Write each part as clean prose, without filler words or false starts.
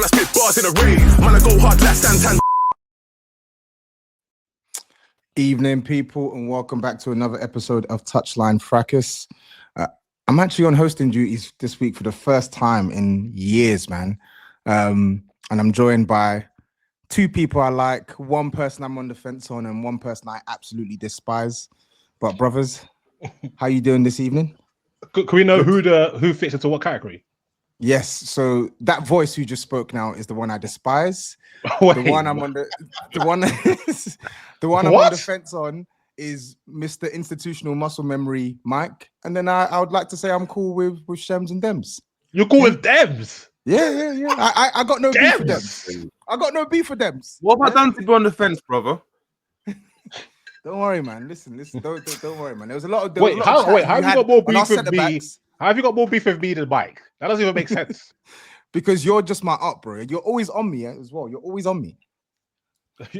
when I spit bars in a rave. Man, I go hard like Santan. Evening, people, and welcome back to another episode of Touchline Fracas. I'm actually on hosting duties this week for the first time in years, man. And I'm joined by two people I like, one person I'm on the fence on, and one person I absolutely despise. But brothers, how you doing this evening? Can we know who fits into what category? Yes, so that voice who just spoke now is the one I despise. Wait, the one I'm on the one I'm on the fence on is Mr. Institutional Muscle Memory Mike. And then I would like to say I'm cool with Semms and Demz. You're cool with Demz? Yeah. I got no beef for Demz. I got no beef for Demz. What have I done to be on the fence, brother? Don't worry, man. Listen. Don't worry, man. There was a lot of how have you got more beef with me? How have you got more beef with me than Mike? That doesn't even make sense. Because you're just my up, bro. You're always on me as well. You're always on me.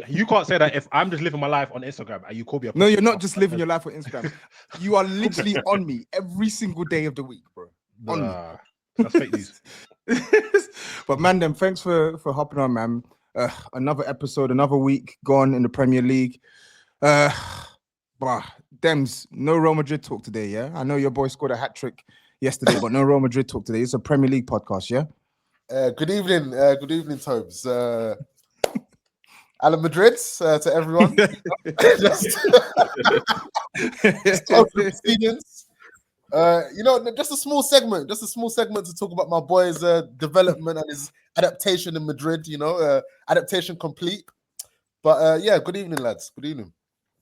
You can't say that if I'm just living my life on Instagram and you call me a... No, you're not just living your life on Instagram. You are literally on me every single day of the week, bro. On me. That's fake news. But man, then thanks for hopping on, man. Another episode, another week gone in the Premier League. Demz, no Real Madrid talk today, yeah? I know your boy scored a hat-trick yesterday, but no Real Madrid talk today. It's a Premier League podcast, yeah? Good evening, Tobs. Alan Madrid to everyone. just experience. Just a small segment to talk about my boy's development and his adaptation in Madrid. Adaptation complete. But good evening, lads. Good evening.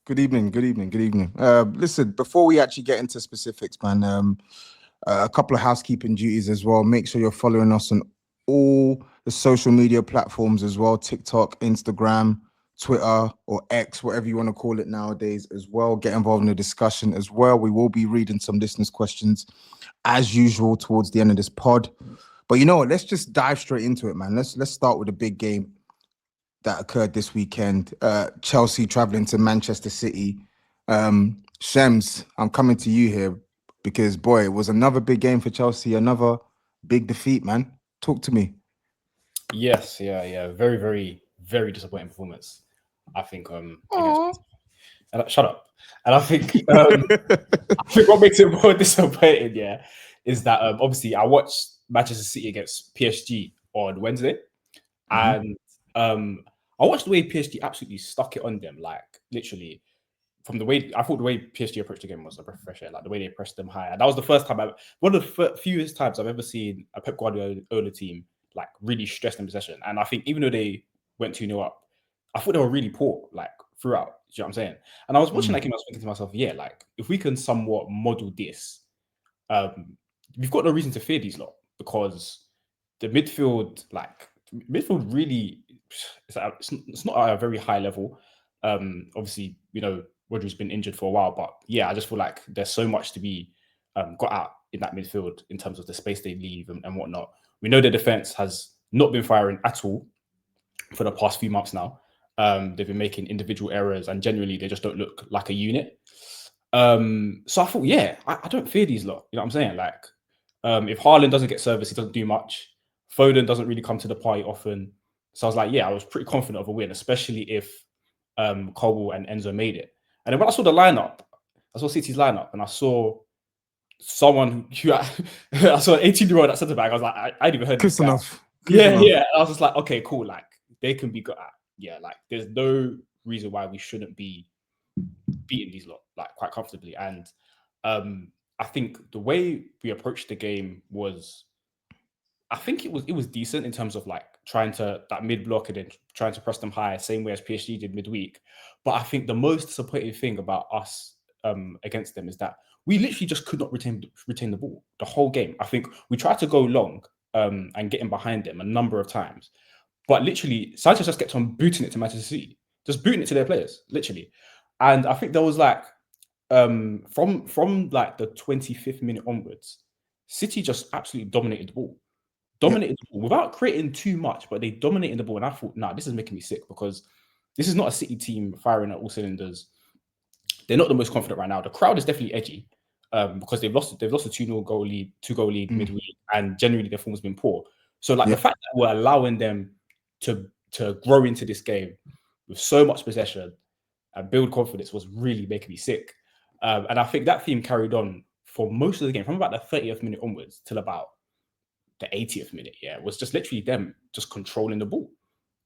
Good evening. Listen, before we actually get into specifics, man, a couple of housekeeping duties as well. Make sure you're following us on all the social media platforms as well. TikTok, Instagram, Twitter, or X, whatever you want to call it nowadays as well. Get involved in the discussion as well. We will be reading some listeners' questions as usual towards the end of this pod. But you know what? Let's just dive straight into it, man. Let's start with a big game that occurred this weekend. Chelsea traveling to Manchester City. Semms, I'm coming to you here because, boy, it was another big game for Chelsea, another big defeat, man. Talk to me. Yes, yeah. Very, very, very disappointing performance. I think. Shut up. And I think, what makes it more disappointing, is that obviously I watched Manchester City against PSG on Wednesday, and I watched the way PSG absolutely stuck it on them, like literally. From the way I thought the way PSG approached the game was a breath of fresh air, like the way they pressed them high. And that was the first time one of the fewest times I've ever seen a Pep Guardiola team like really stressed in possession. And I think even though they went 2-0 up, I thought they were really poor like throughout. Do you know what I'm saying? And I was watching that game, I was thinking to myself, like if we can somewhat model this, we've got no reason to fear these lot, because the midfield really it's not at a very high level. Obviously, Rodri's been injured for a while, but I just feel like there's so much to be got out in that midfield in terms of the space they leave and whatnot. We know the defense has not been firing at all for the past few months now. They've been making individual errors, and generally they just don't look like a unit. So I thought, I don't fear these lot. You know what I'm saying? Like, if Haaland doesn't get service, he doesn't do much. Foden doesn't really come to the party often. So I was like, I was pretty confident of a win, especially if Cole and Enzo made it. And then when I saw the lineup, I saw City's lineup, and I saw someone who I saw an 18-year-old at centre back. I was like, I didn't even heard this enough. Yeah. I was just like, okay, cool. Like they can be got at. Like there's no reason why we shouldn't be beating these lot like quite comfortably. And I think the way we approached the game was, I think it was decent in terms of like trying to that mid block and then trying to press them high, same way as PSG did midweek. But I think the most disappointing thing about us against them is that we literally just could not retain the ball the whole game. I think we tried to go long and get in behind them a number of times, but literally Sanchez just kept on booting it to Manchester City, just booting it to their players, literally. And I think there was like from like the 25th minute onwards, City just absolutely dominated the ball. Without creating too much, but they dominated the ball. And I thought, this is making me sick, because this is not a City team firing at all cylinders. They're not the most confident right now. The crowd is definitely edgy because they've lost a 2-0 goal lead midweek, and generally their form has been poor. So like the fact that we're allowing them to grow into this game with so much possession and build confidence was really making me sick. And I think that theme carried on for most of the game, from about the 30th minute onwards till about the 80th minute. Yeah, it was just literally them just controlling the ball,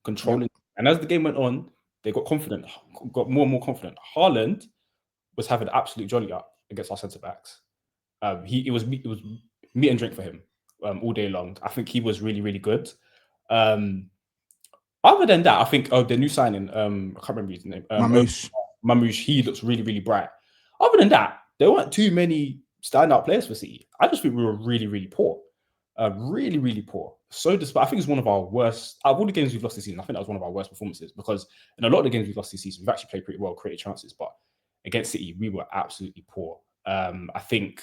controlling. And as the game went on, they got confident, got more and more confident. Haaland was having an absolute jolly up against our centre backs. It was meat and drink for him all day long. I think he was really, really good. Other than that, I think the new signing, I can't remember his name. Mamouche, he looks really, really bright. Other than that, there weren't too many standout players for City. I just think we were really, really poor. Really, really poor. So despite, I think it's one of our worst, out of all the games we've lost this season, I think that was one of our worst performances, because in a lot of the games we've lost this season, we've actually played pretty well, created chances, but against City, we were absolutely poor. I think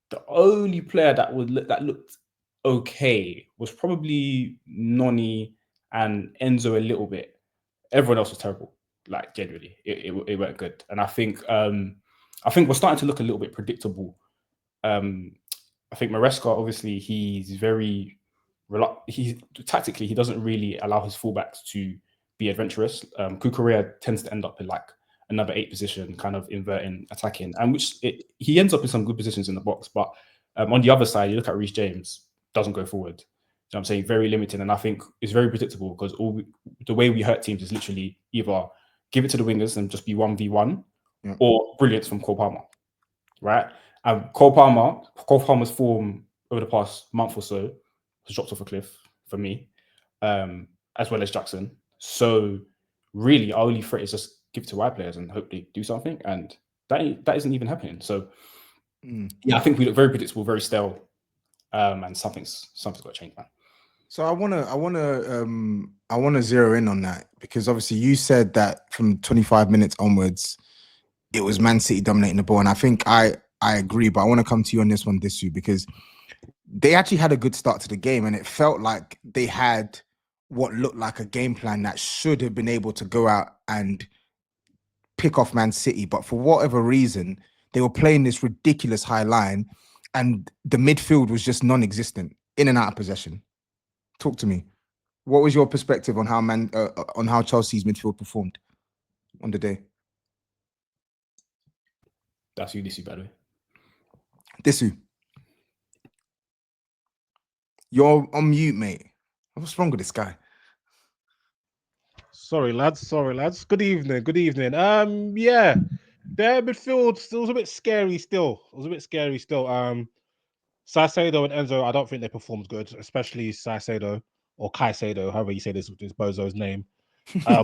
the only player that looked okay was probably Noni and Enzo a little bit. Everyone else was terrible. Like, generally, it weren't good. And I think we're starting to look a little bit predictable. I think Maresca, obviously, he's tactically, he doesn't really allow his fullbacks to be adventurous. Kukurea tends to end up in like another 8 position, kind of inverting, attacking, and he ends up in some good positions in the box. But on the other side, you look at Reece James, doesn't go forward. You know what I'm saying? Very limited. And I think it's very predictable, because the way we hurt teams is literally either give it to the wingers and just be 1v1 or brilliance from Cole Palmer, right? And Cole Palmer's form over the past month or so has dropped off a cliff for me, as well as Jackson. So really, our only threat is just give it to wide players and hope they do something. And that isn't even happening. So yeah, I think we look very predictable, very stale, and something's got to change, man. So I wanna zero in on that, because obviously you said that from 25 minutes onwards, it was Man City dominating the ball, and I think I agree. But I want to come to you on this one, Disu, because they actually had a good start to the game, and it felt like they had what looked like a game plan that should have been able to go out and pick off Man City. But for whatever reason, they were playing this ridiculous high line, and the midfield was just non-existent, in and out of possession. Talk to me. What was your perspective on how Chelsea's midfield performed on the day? That's you, Disu, by the way. Disu, you're on mute, mate. What's wrong with this guy? Sorry, lads. Good evening. Yeah, their midfield still was a bit scary. Saicedo and Enzo, I don't think they performed good, especially Saicedo or Caicedo, however you say this bozo's name.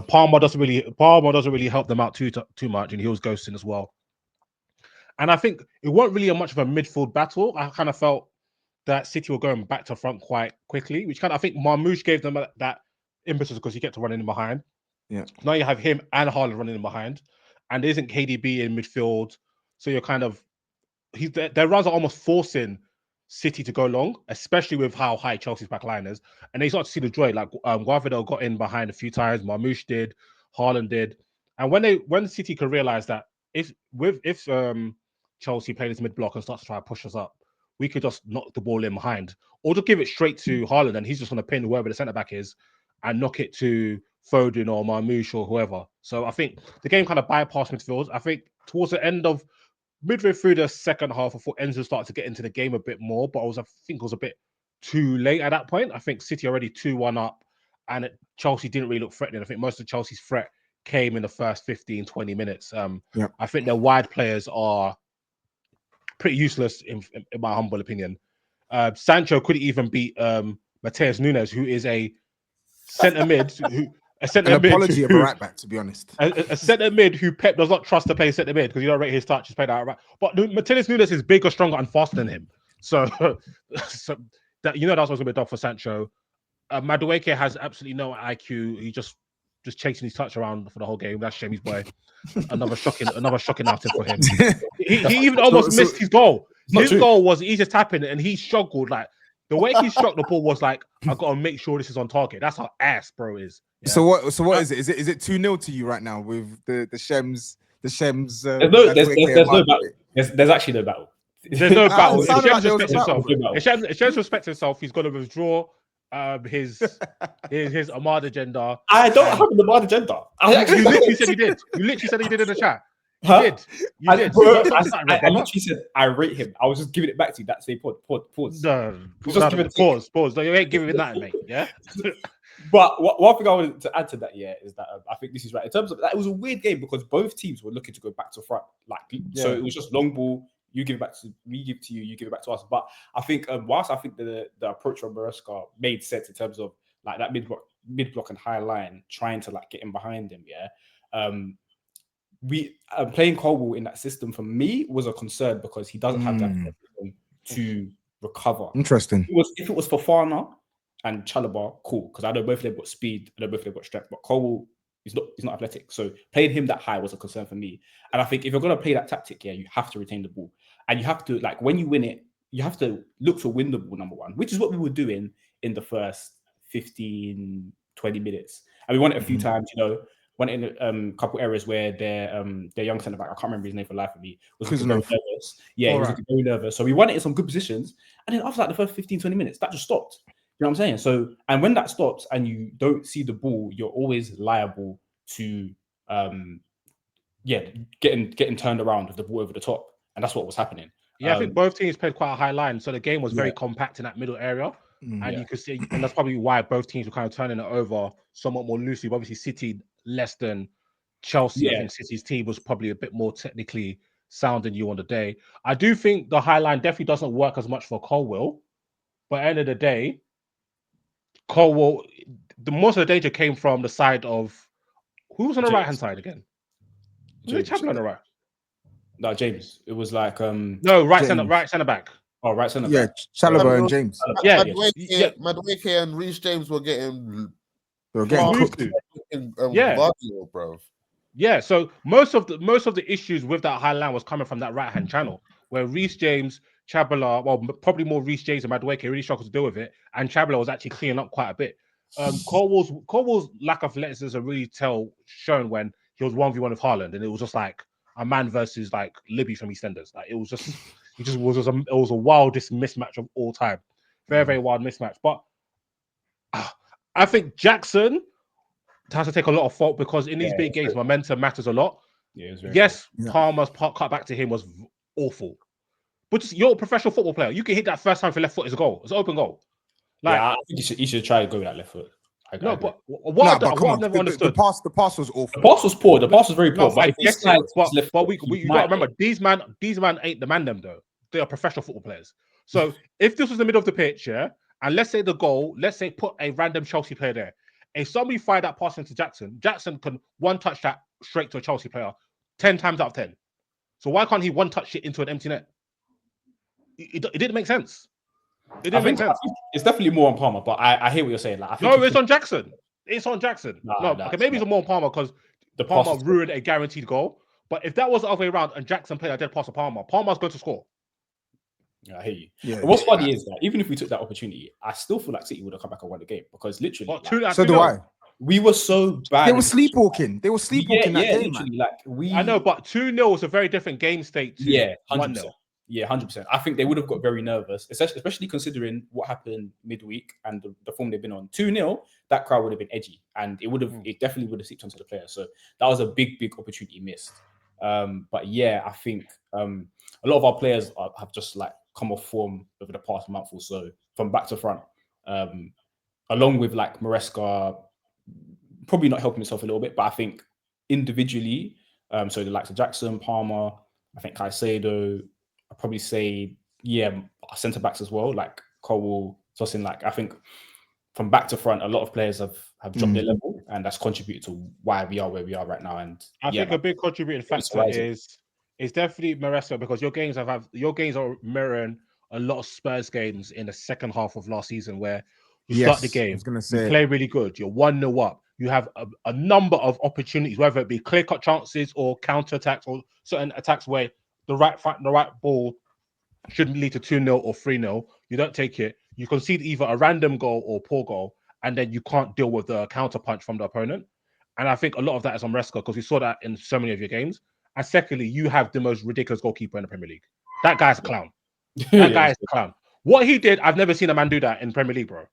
Palmer doesn't really help them out too much, and he was ghosting as well. And I think it wasn't really much of a midfield battle. I kind of felt that City were going back to front quite quickly, which I think Marmouche gave them that impetus, because he kept running in behind. Yeah. Now you have him and Haaland running in behind, and there isn't KDB in midfield, so you're kind of their runs are almost forcing City to go long, especially with how high Chelsea's back line is. And they start to see the joy. Like Guardiola got in behind a few times, Marmouche did, Haaland did. And when City could realize that if Chelsea play this mid block and starts to try to push us up, we could just knock the ball in behind, or just give it straight to Haaland, and he's just going to pin wherever the centre back is and knock it to Foden or Marmouche or whoever. So I think the game kind of bypassed midfield. I think towards the end of midway through the second half, I thought Enzo started to get into the game a bit more, but I think it was a bit too late at that point. I think City already 2-1 up, and Chelsea didn't really look threatening. I think most of Chelsea's threat came in the first 15, 20 minutes. I think their wide players are pretty useless, in my humble opinion. Sancho couldn't even beat Mateus Nunes, who is a centre mid. Apology of a right back, to be honest. A centre mid who Pep does not trust to play centre mid, because you don't rate his touch. He's played out right. But Mateus Nunes is bigger, stronger, and faster than him. So that's what's going to be done for Sancho. Madueke has absolutely no IQ. He just chasing his touch around for the whole game. That's Shemi's boy. Another shocking outing for him. He even almost missed his goal. His goal was he just tapping it, and he struggled. Like the way he struck the ball was like, I got to make sure this is on target. That's how ass bro is. Yeah. So what is it? Is it 2-0 to you right now with the Semms? There's no battle. There's actually no battle. There's no battle. If Semms respects himself, he's going to withdraw his Ahmad agenda. I don't have the bad agenda. I actually You literally said you did. You literally said you did in the chat. You Huh? did. You I, did. bro, Stop I starting that, brother. literally said I rate him. I was just giving it back to you. That's a pause. No, Just give it a tick. pause. No, you ain't giving that, mate. Yeah. But one thing I wanted to add to that, is that I think this is right in terms of that. It was a weird game because both teams were looking to go back to front, so it was just long ball. You give it back to me, give it to you, you give it back to us. But I think whilst I think the approach from Maresca made sense in terms of like that mid block and high line, trying to like get in behind him. We playing Colwell in that system for me was a concern because he doesn't have that to recover. Interesting. If it was for Fafana and Chalobah, cool, because I know both of them got speed, I know both of them got strength, but Colwell he's not athletic. So playing him that high was a concern for me. And I think if you're gonna play that tactic, you have to retain the ball. And you have to, like, when you win it, you have to look to win the ball, number one, which is what we were doing in the first 15, 20 minutes. And we won it a few times, won it in a couple areas where their young centre back, I can't remember his name for the life of me, was looking very nervous. Yeah, he was looking very nervous. So we won it in some good positions. And then after like the first 15, 20 minutes, that just stopped. You know what I'm saying? So, and when that stops and you don't see the ball, you're always liable to getting turned around with the ball over the top. And that's what was happening. Yeah, I think both teams played quite a high line. So the game was very compact in that middle area. And you could see, and that's probably why both teams were kind of turning it over somewhat more loosely. But obviously, City less than Chelsea. I think City's team was probably a bit more technically sound than you on the day. I do think the high line definitely doesn't work as much for Colwell. But at the end of the day, Colwell, the most of the danger came from the side of who was on the right hand side again? Was Chapel on the right? No, James. It was like no, right centre back. Oh, right centre back. Yeah, Chalobah and James. Madueke and Reece James were getting cooked. Bro. Yeah, so most of the issues with that high line was coming from that right hand channel where Reece James, Chabala, well, probably more Reece James and Madueke really struggled to deal with it, and Chabala was actually cleaning up quite a bit. Colwell's lack of athleticism really shown when he was 1v1 with Haaland, and it was just like a man versus like Libby from EastEnders. Like it was a wildest mismatch of all time, very very wild mismatch. But I think Jackson has to take a lot of fault because in these big games, momentum matters a lot. Palmer's cut back to him was awful, but just, you're a professional football player. You can hit that first time for left foot. It's a goal. It's an open goal. Like, I think you should try to go with that left foot. But what I've never understood. The pass was awful. The pass was poor. The pass was very poor. But you got to remember, these man ain't the man them though. They are professional football players. So if this was the middle of the pitch, and let's say the goal, let's say put a random Chelsea player there. If somebody fired that pass into Jackson can one touch that straight to a Chelsea player 10 times out of 10. So why can't he one touch it into an empty net? It didn't make sense. It didn't make sense. It's definitely more on Palmer, but I hear what you're saying. Like, I think it's on Jackson. It's on Jackson. Maybe it's more on Palmer because the Palmer ruined a guaranteed goal. But if that was the other way around and Jackson played a dead pass to Palmer's going to score. Yeah, I hear you. Yeah, what's funny is that even if we took that opportunity, I still feel like City would have come back and won the game because literally, so do I. We were so bad. They were sleepwalking. That game, man. I know, but 2-0 was a very different game state to 1-0. Yeah, 100%. I think they would have got very nervous, especially considering what happened midweek and the form they've been on. 2-0, that crowd would have been edgy, and it definitely would have seeped onto the players. So that was a big opportunity missed. But yeah, I think a lot of our players have just like come off form over the past month or so, from back to front. Along with like Maresca, probably not helping himself a little bit, but I think individually, so the likes of Jackson, Palmer, I think Caicedo, I'd probably say, centre backs as well, like Colwell, Tosin. Like I think from back to front, a lot of players have dropped their level, and that's contributed to why we are where we are right now. And I think a big contributing factor is definitely Maresca, because your games are mirroring a lot of Spurs games in the second half of last season where you start the game, you play really good, you're 1-0 up, you have a number of opportunities, whether it be clear-cut chances or counter-attacks or certain attacks where the right ball shouldn't lead to 2-0 or 3-0. You don't take it. You concede either a random goal or poor goal, and then you can't deal with the counter punch from the opponent. And I think a lot of that is on Maresca, because we saw that in so many of your games. And secondly, you have the most ridiculous goalkeeper in the Premier League. That guy's a clown. That guy is a clown. What he did, I've never seen a man do that in Premier League, bro.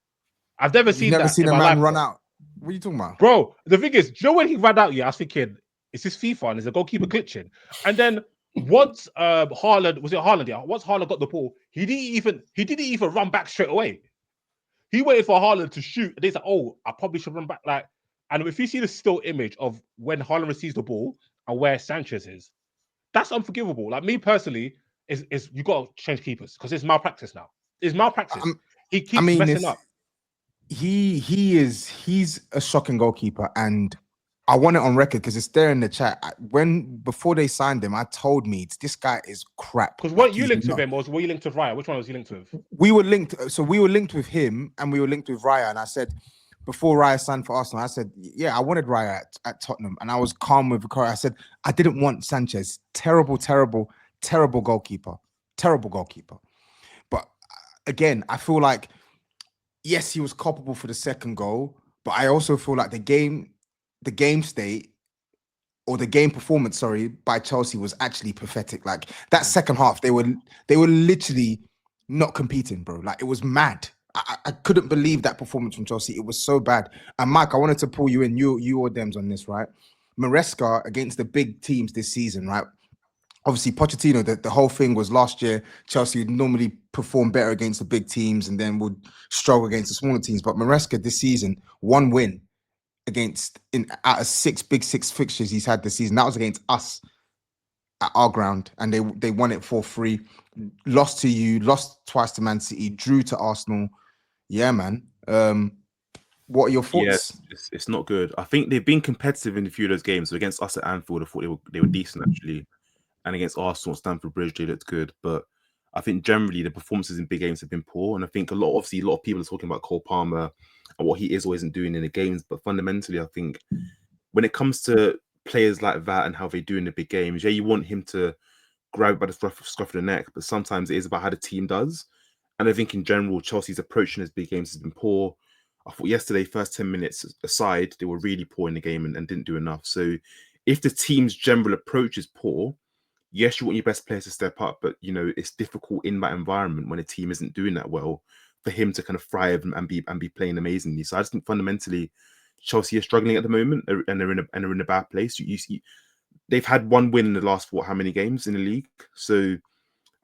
I've never You've seen never that seen in a my man life, run bro. out. What are you talking about? Bro, the thing is, you know when he ran out, I was thinking, is this FIFA and is the goalkeeper glitching? And then once Haaland, was it Haaland? Yeah, once Haaland got the ball, he didn't even run back straight away. He waited for Haaland to shoot. And he's like, oh, I probably should run back. Like, and if you see the still image of when Haaland receives the ball and where Sanchez is, that's unforgivable. Like me personally, is you got to change keepers because it's malpractice now. It's malpractice. He I keeps mean, messing up. he's a shocking goalkeeper, and I want it on record because it's there in the chat. Before they signed him, I told me this guy is crap. Because Like, what you he's linked not- with him was, were you linked with Raya? Which one was you linked with? we were linked. So we were linked with him, and we were linked with Raya. And I said, before Raya signed for Arsenal, I said, yeah, I wanted Raya at Tottenham, and I was calm with Victoria. I said I didn't want Sanchez. Terrible goalkeeper. Terrible goalkeeper. But again, I feel like yes, he was culpable for the second goal, but I also feel like the game state or the game performance, sorry, by Chelsea was actually pathetic. Like that second half, they were literally not competing, bro. Like it was mad. I couldn't believe that performance from Chelsea. It was so bad. And Mike, I wanted to pull you in, you or Demz on this, right? Maresca against the big teams this season, right? Obviously, Pochettino, the whole thing was last year, Chelsea would normally perform better against the big teams and then would struggle against the smaller teams. But Maresca this season, one win out of big six fixtures he's had this season. That was against us at our ground, and they won it 4-3. Lost to you, lost twice to Man City, drew to Arsenal. Yeah, man. What are your thoughts? Yes, it's not good. I think they've been competitive in a few of those games. So against us at Anfield, I thought they were decent actually. And against Arsenal, Stamford Bridge, they looked good. But I think generally the performances in big games have been poor. And I think a lot of people are talking about Cole Palmer and what he is or isn't doing in the games. But fundamentally, I think when it comes to players like that and how they do in the big games, yeah, you want him to grab by the scruff of the neck. But sometimes it is about how the team does. And I think in general, Chelsea's approach in his big games has been poor. I thought yesterday, first 10 minutes aside, they were really poor in the game and didn't do enough. So if the team's general approach is poor, yes, you want your best players to step up, but it's difficult in that environment when a team isn't doing that well for him to kind of thrive and be playing amazingly. So I just think fundamentally, Chelsea are struggling at the moment and they're in a bad place. You see, they've had one win in the last how many games in the league? So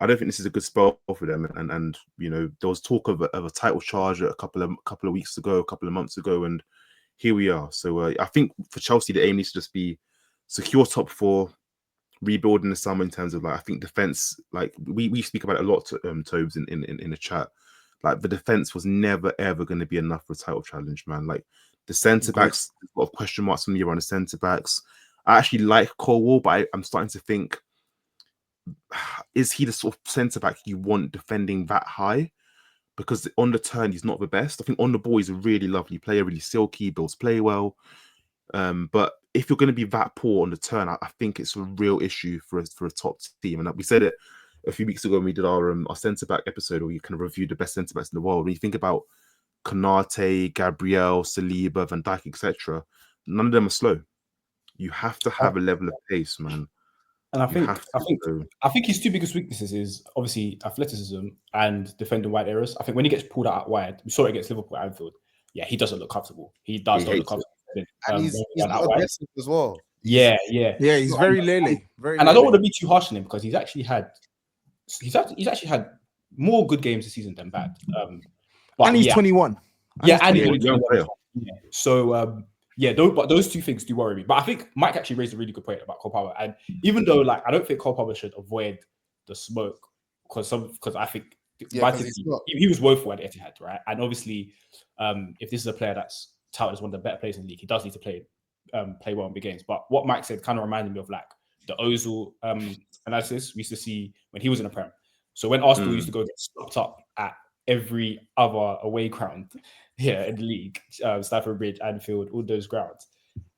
I don't think this is a good spell for them. And there was talk of a title charge a couple of weeks ago, a couple of months ago, and here we are. So I think for Chelsea, the aim needs to just be secure top four, rebuild in the summer in terms of I think defense. Like we speak about it a lot, Tobs in the chat. Like the defense was never ever going to be enough for a title challenge, man. Like the centre backs, a lot of question marks from me around the centre backs. I actually like Colwell, but I'm starting to think, is he the sort of centre back you want defending that high? Because on the turn, he's not the best. I think on the ball, he's a really lovely player, really silky, builds play well. But if you're going to be that poor on the turn, I think it's a real issue for a top team. And we said it a few weeks ago when we did our centre back episode, where you kind of reviewed the best centre backs in the world. When you think about Konate, Gabriel, Saliba, Van Dijk, etc., none of them are slow. You have to have a level of pace, man. And I think his two biggest weaknesses is obviously athleticism and defending wide areas. I think when he gets pulled out wide, we saw it against Liverpool at Anfield. Yeah, he doesn't look comfortable. He does not look comfortable. And he's not aggressive as well. Yeah. He's very lely. And I don't want to be too harsh on him because he's actually had more good games this season than bad. And he's 21. And he's 21. Yeah. So but those two things do worry me. But I think Mike actually raised a really good point about Cole Palmer. And even though I don't think Cole Palmer should avoid the smoke because I think he was woeful at Etihad, right? And obviously, if this is a player that's touted as one of the better players in the league, he does need to play well in big games. But what Mike said kind of reminded me of the Ozil analysis we used to see when he was in the Prem. So when Arsenal used to go get stopped up at every other away ground here in the league, Stamford Bridge, Anfield, all those grounds,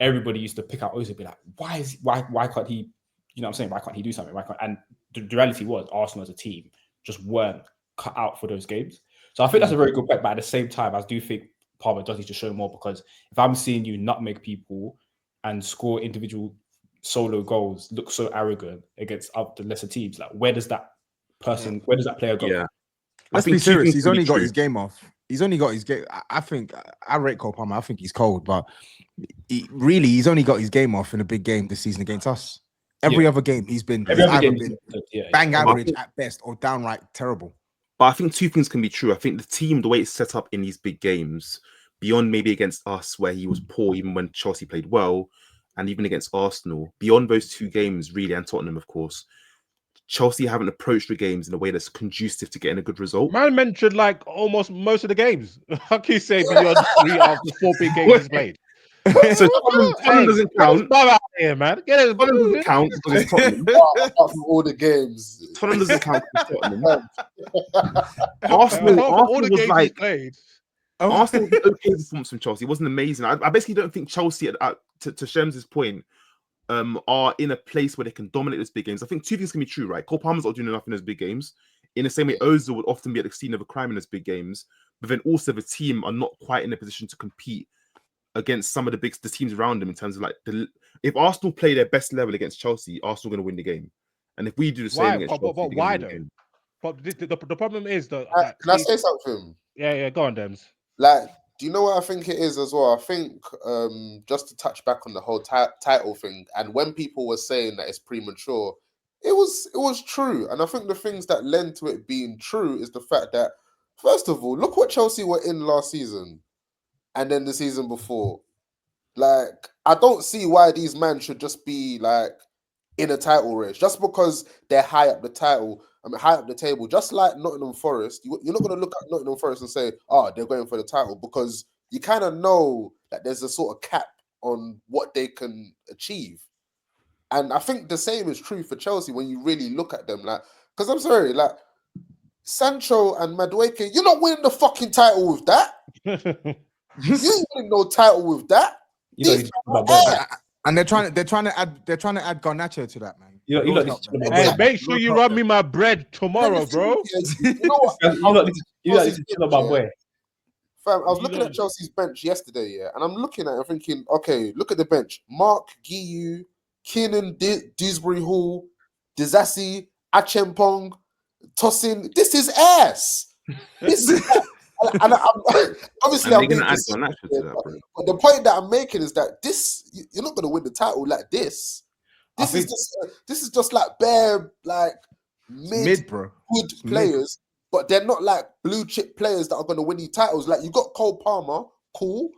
everybody used to pick out Ozil and be like, why can't he, you know what I'm saying? Why can't he do something? And the reality was Arsenal as a team just weren't cut out for those games. So I think that's a very good point. But at the same time, I do think Palmer does need to show more, because if I'm seeing you nutmeg people and score individual solo goals, look so arrogant against the lesser teams, where does that player go? Yeah. Let's think be two serious. things He's can be only got true. his game off. He's only got his game. I think I rate Cole Palmer. I think he's cold, but he's only got his game off in a big game this season against us. Every other game he's either been bang average at best or downright terrible. But I think two things can be true. I think the team, the way it's set up in these big games, beyond maybe against us where he was poor even when Chelsea played well, and even against Arsenal, beyond those two games, really, and Tottenham, of course, Chelsea haven't approached the games in a way that's conducive to getting a good result. Man mentioned like almost most of the games. How can you say beyond 3 out of the 4 big games he's played? So Tottenham doesn't count. Out here, man. Get it. Tottenham doesn't count because it's Tottenham. Apart from all the games. Tottenham doesn't count because Tottenham. Arsenal Arsenal was like played. Arsenal was an okay performance from Chelsea. It wasn't amazing. I basically don't think Chelsea, to Shem's point, are in a place where they can dominate those big games. I think two things can be true, right? Cole Palmer's not doing enough in those big games. In the same way, Ozil would often be at the scene of a crime in those big games, but then also the team are not quite in a position to compete against some of the teams around them in terms of like if Arsenal play their best level against Chelsea, Arsenal are going to win the game. And if we do the same against Chelsea, but why though? But the problem is that can I say something? Yeah, go on, Demz. Like, do you know what I think it is as well? I think just to touch back on the whole title thing, and when people were saying that it's premature, it was true. And I think the things that lend to it being true is the fact that, first of all, look what Chelsea were in last season and then the season before. Like, I don't see why these men should just be like in a title race just because they're high up the table. Just like Nottingham Forest, you're not going to look at Nottingham Forest and say, "Oh, they're going for the title," because you kind of know that there's a sort of cap on what they can achieve. And I think the same is true for Chelsea when you really look at them. Like, because I'm sorry, like Sancho and Madueke, you're not winning the fucking title with that. You ain't winning no title with that. And they're trying to add Garnacho to that, man. Hey, make sure you run me my bread tomorrow, bro. You know what? You need to chill about boy. Fam, I was looking at Chelsea's bench yesterday, yeah, and I'm looking at it thinking, okay, look at the bench. Mark, Guiu, Keenan, Dewsbury Hall, Disasi, Achempong, Tosin. This is ass. This is and obviously I'm being but the point that I'm making is that you're not going to win the title like this. This is just like bare like mid bro. Good players, but they're not like blue chip players that are going to win you titles. Like you got Cole Palmer, cool,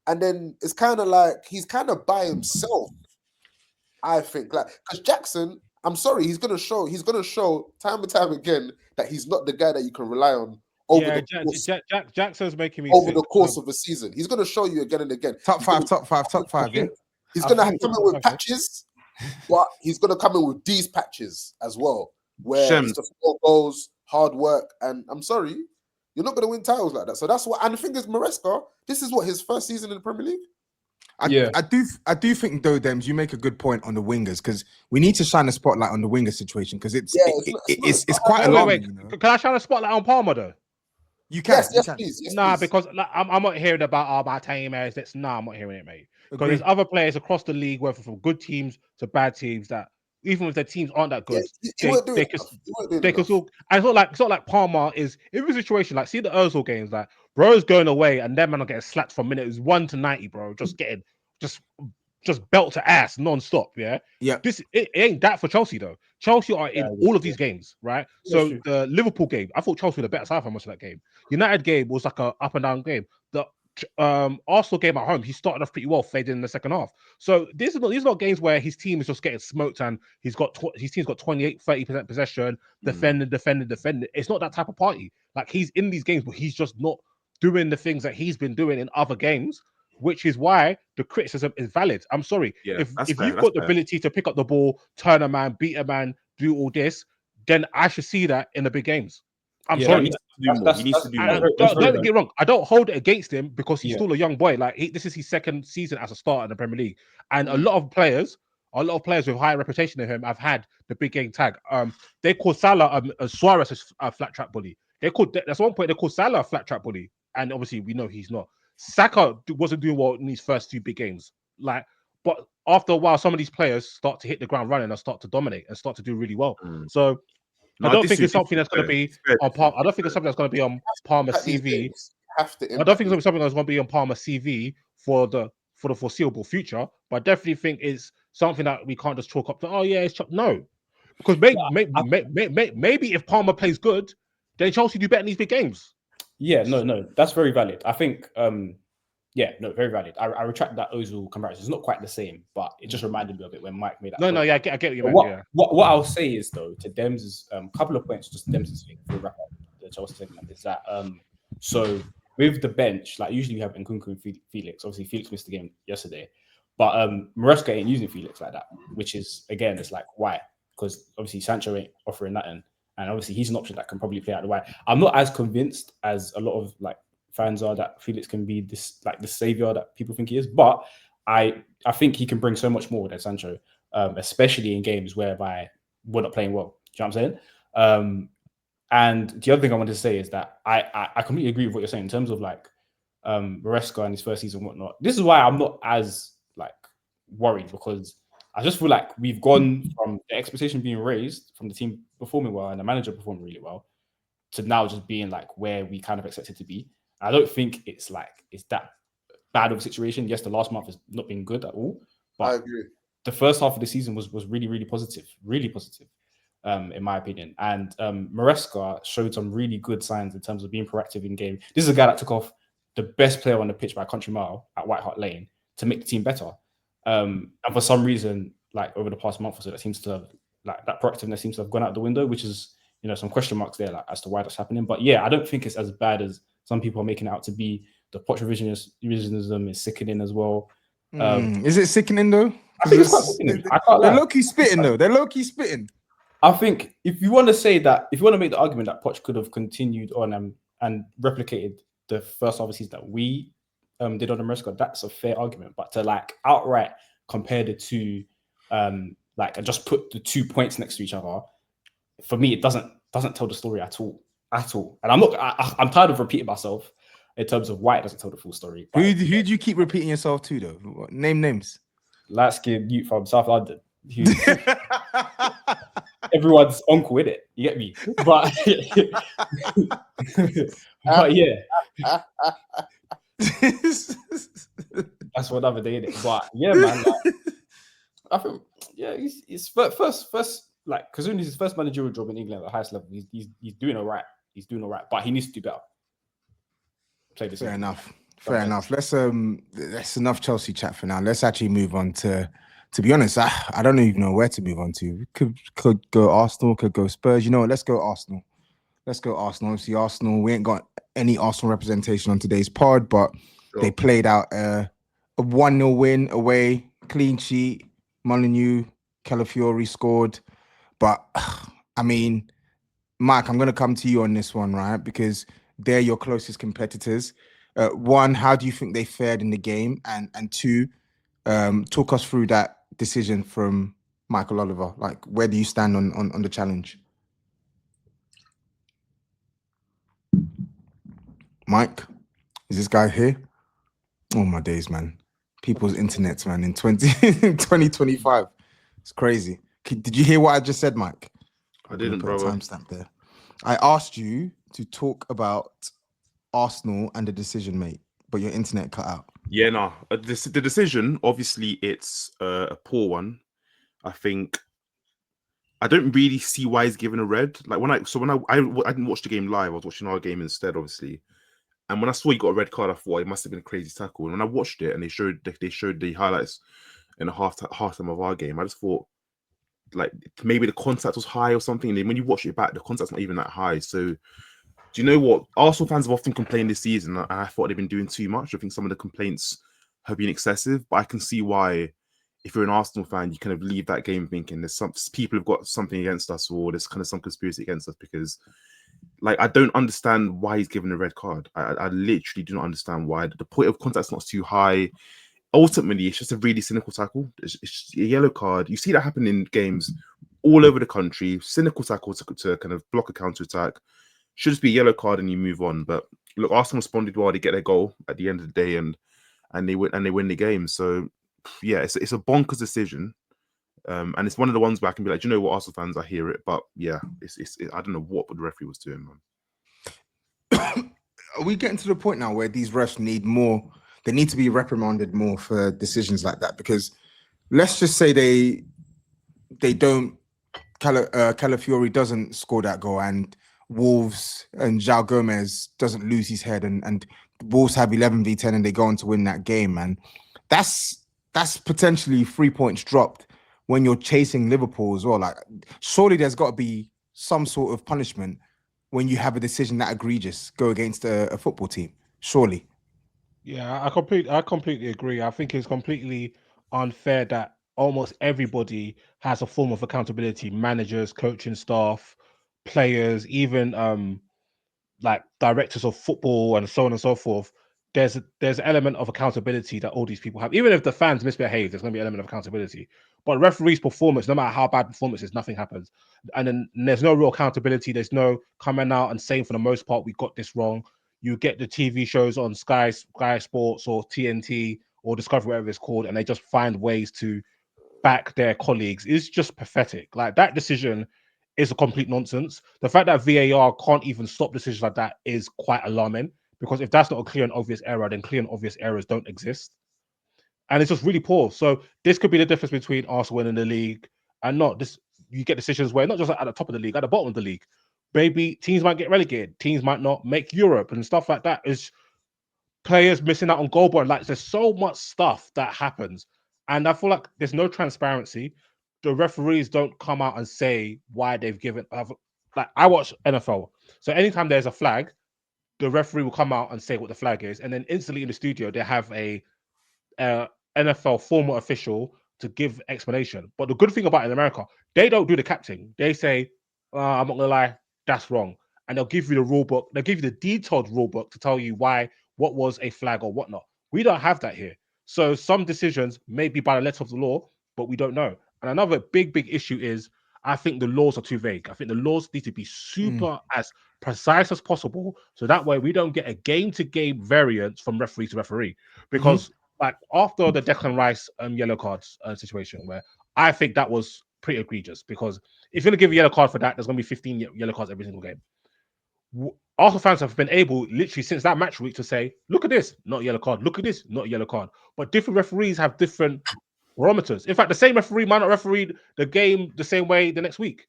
and then it's kind of like he's kind of by himself. I think like because Jackson, I'm sorry, he's going to show time and time again that he's not the guy that you can rely on. Jackson's making me over the course of a season. He's going to show you again and again. Top five. Yeah. He's going to come in with patches, but he's going to come in with these patches as well, where it's just 4 goals, hard work, and I'm sorry, you're not going to win titles like that. So that's what. And the thing is, Maresca, this is what his first season in the Premier League. I do think though, Demz, you make a good point on the wingers because we need to shine a spotlight on the winger situation because it's quite alarming. You know? Can I shine a spotlight on Palmer though? You can. Yes, please. Yes, please. Because like, I'm not hearing about Tame as that's I'm not hearing it, mate. Because there's other players across the league, whether from good teams to bad teams, that even if their teams aren't that good, they can still. And it's not like Palmer is in a situation like see the Ozil games, like bro's going away and them man are getting slapped from minutes 1 to 90, bro. Just belt to ass non-stop, yeah. It ain't that for Chelsea though. Chelsea are in all of these games, right? So the Liverpool game, I thought Chelsea were the better side for most of that game. United game was like a up and down game. The Arsenal game at home, he started off pretty well, faded in the second half. So these are not games where his team is just getting smoked and his team's got 28-30% possession, defending. It's not that type of party. Like he's in these games, but he's just not doing the things that he's been doing in other games. Which is why the criticism is valid. I'm sorry. If you've got the ability to pick up the ball, turn a man, beat a man, do all this, then I should see that in the big games. I'm sorry. He needs to do more. Don't get wrong. I don't hold it against him because he's still a young boy. Like this is his second season as a starter in the Premier League, and a lot of players with higher reputation than him have had the big game tag. They call Salah Suarez a flat track bully. That's one point they called Salah a flat track bully, and obviously we know he's not. Saka wasn't doing well in these first 2 big games. But after a while, some of these players start to hit the ground running and start to dominate and start to do really well. So I don't think Disu, it's something that's going to be on Palmer. I don't think it's something that's going to be on Palmer's At these CV. games, have to I don't think it's something that's going to be on Palmer's CV for the foreseeable future. But I definitely think it's something that we can't just chalk up to. Oh yeah, no, because maybe if Palmer plays good, then Chelsea do better in these big games. Yeah, no, that's very valid. I think, yeah, no, very valid. I retract that Ozil comparison. It's not quite the same, but it just reminded me of it when Mike made that. No, point. yeah, I get what you But meant. Yeah. What I'll say is though, to Dem's couple of points, just Dem's thing for wrap up the Chelsea segment is that so with the bench, like usually we have Nkunku and Felix. Obviously, Felix missed the game yesterday, but Maresca ain't using Felix like that, which is again, it's like why? Because obviously Sancho ain't offering nothing. And obviously, he's an option that can probably play out the wide. I'm not as convinced as a lot of like fans are that Felix can be this like the savior that people think he is. But I think he can bring so much more than Sancho, especially in games whereby we're not playing well. Do you know what I'm saying? And the other thing I wanted to say is that I completely agree with what you're saying in terms of like Maresca in his first season and whatnot. This is why I'm not as like worried, because I just feel like we've gone from the expectation being raised from the team performing well and the manager performing really well to now just being like where we kind of expect it to be. I don't think it's that bad of a situation. Yes, the last month has not been good at all, but I agree. the first half of the season was really, really positive, in my opinion. And Maresca showed some really good signs in terms of being proactive in game. This is a guy that took off the best player on the pitch by a country mile at White Hart Lane to make the team better. And for some reason, like over the past month or so, that seems to have like that proactiveness seems to have gone out the window, which is, you know, some question marks there like, as to why that's happening. But yeah, I don't think it's as bad as some people are making it out to be. The Poch revisionism is sickening as well. Is it sickening though? I think it's quite sickening. I can't lie. They're low-key spitting though. They're low-key spitting. I think if you want to say that, if you want to make the argument that Poch could have continued on and replicated the first half of the season that we did on the Maresca, that's a fair argument. But to like outright compare the two, like and just put the 2 points next to each other, for me it doesn't tell the story at all. And I'm tired of repeating myself in terms of why it doesn't tell the full story. Who do you keep repeating yourself to though? Name names. Light-skinned youth from South London. Everyone's uncle in it. You get me? But but yeah. That's for another day, innit? But yeah, man. Like, I think he's first like considering his first managerial job in England at the highest level, he's doing all right. He's doing all right, but he needs to do better. Fair enough. That's enough Chelsea chat for now. Let's actually move on to be honest, I don't even know where to move on to. We could go Arsenal, could go Spurs. You know what? Let's go Arsenal. Obviously, Arsenal, we ain't got any Arsenal representation on today's pod, but they played out a 1-0 win away, clean sheet. Molineux, Calafiori scored. But, I mean, Mike, I'm going to come to you on this one, right? Because they're your closest competitors. One, how do you think they fared in the game? And two, talk us through that decision from Michael Oliver. Like, where do you stand on the challenge? Mike, is this guy here? Oh, my days, man. People's internets, man, in 2025. It's crazy. Did you hear what I just said, Mike? I didn't, brother. Timestamp there. I asked you to talk about Arsenal and the decision, mate, but your internet cut out. Yeah, no. The decision, obviously, it's a poor one. I think I don't really see why he's given a red. Like when I didn't watch the game live, I was watching our game instead, obviously. And when I saw he got a red card, I thought it must have been a crazy tackle. And when I watched it and they showed the highlights in the halftime of our game, I just thought like maybe the contact was high or something. And then when you watch it back, the contact's not even that high. So do you know what? Arsenal fans have often complained this season, and I thought they've been doing too much. I think some of the complaints have been excessive, but I can see why, if you're an Arsenal fan, you kind of leave that game thinking there's some people have got something against us, or there's kind of some conspiracy against us, because like I don't understand why he's given a red card. I literally do not understand why. The point of contact's not too high. Ultimately, it's just a really cynical tackle. It's just a yellow card. You see that happen in games all over the country. Cynical tackle to kind of block a counter attack. Should just be a yellow card and you move on. But look, Arsenal responded well. They get their goal at the end of the day, and they win the game. So yeah, it's a bonkers decision. And it's one of the ones where I can be like, do you know what, Arsenal fans, I hear it, but yeah, I don't know what the referee was doing, man. Are we getting to the point now where these refs need more? They need to be reprimanded more for decisions like that, because let's just say they don't. Calafiori doesn't score that goal, and Wolves and João Gomez doesn't lose his head, and Wolves have 11v10 and they go on to win that game, and that's potentially 3 points dropped when you're chasing Liverpool as well. Like, surely there's got to be some sort of punishment when you have a decision that egregious go against a football team. Surely. Yeah, I completely agree. I think it's completely unfair that almost everybody has a form of accountability: managers, coaching staff, players, even like directors of football and so on and so forth. There's an element of accountability that all these people have. Even if the fans misbehave, there's going to be an element of accountability. But referee's performance, no matter how bad performance is, nothing happens. And then there's no real accountability. There's no coming out and saying, for the most part, we got this wrong. You get the TV shows on Sky Sports or TNT or Discovery, whatever it's called, and they just find ways to back their colleagues. It's just pathetic. Like, that decision is a complete nonsense. The fact that VAR can't even stop decisions like that is quite alarming, because if that's not a clear and obvious error, then clear and obvious errors don't exist. And it's just really poor. So this could be the difference between Arsenal winning the league and not. This, you get decisions where not just at the top of the league, at the bottom of the league, maybe teams might get relegated, teams might not make Europe and stuff like that. Is players missing out on goal bar. Like, there's so much stuff that happens, and I feel like there's no transparency. The referees don't come out and say why they've given. Like, I watch NFL, so anytime there's a flag, the referee will come out and say what the flag is, and then instantly in the studio they have a NFL former official to give explanation. But the good thing about it in America, they don't do the capting. They say, I'm not gonna lie, that's wrong. And they'll give you the rule book, they'll give you the detailed rule book to tell you why, what was a flag or whatnot. We don't have that here. So some decisions may be by the letter of the law, but we don't know. And another big issue is, I think the laws are too vague. I think the laws need to be super as precise as possible, so that way we don't get a game-to-game variance from referee to referee. Because like after the Declan Rice yellow cards situation, where I think that was pretty egregious, because if you're going to give a yellow card for that, there's going to be 15 yellow cards every single game. Arsenal fans have been able, literally since that match week, to say, look at this, not a yellow card. Look at this, not a yellow card. But different referees have different barometers. In fact, the same referee might not referee the game the same way the next week.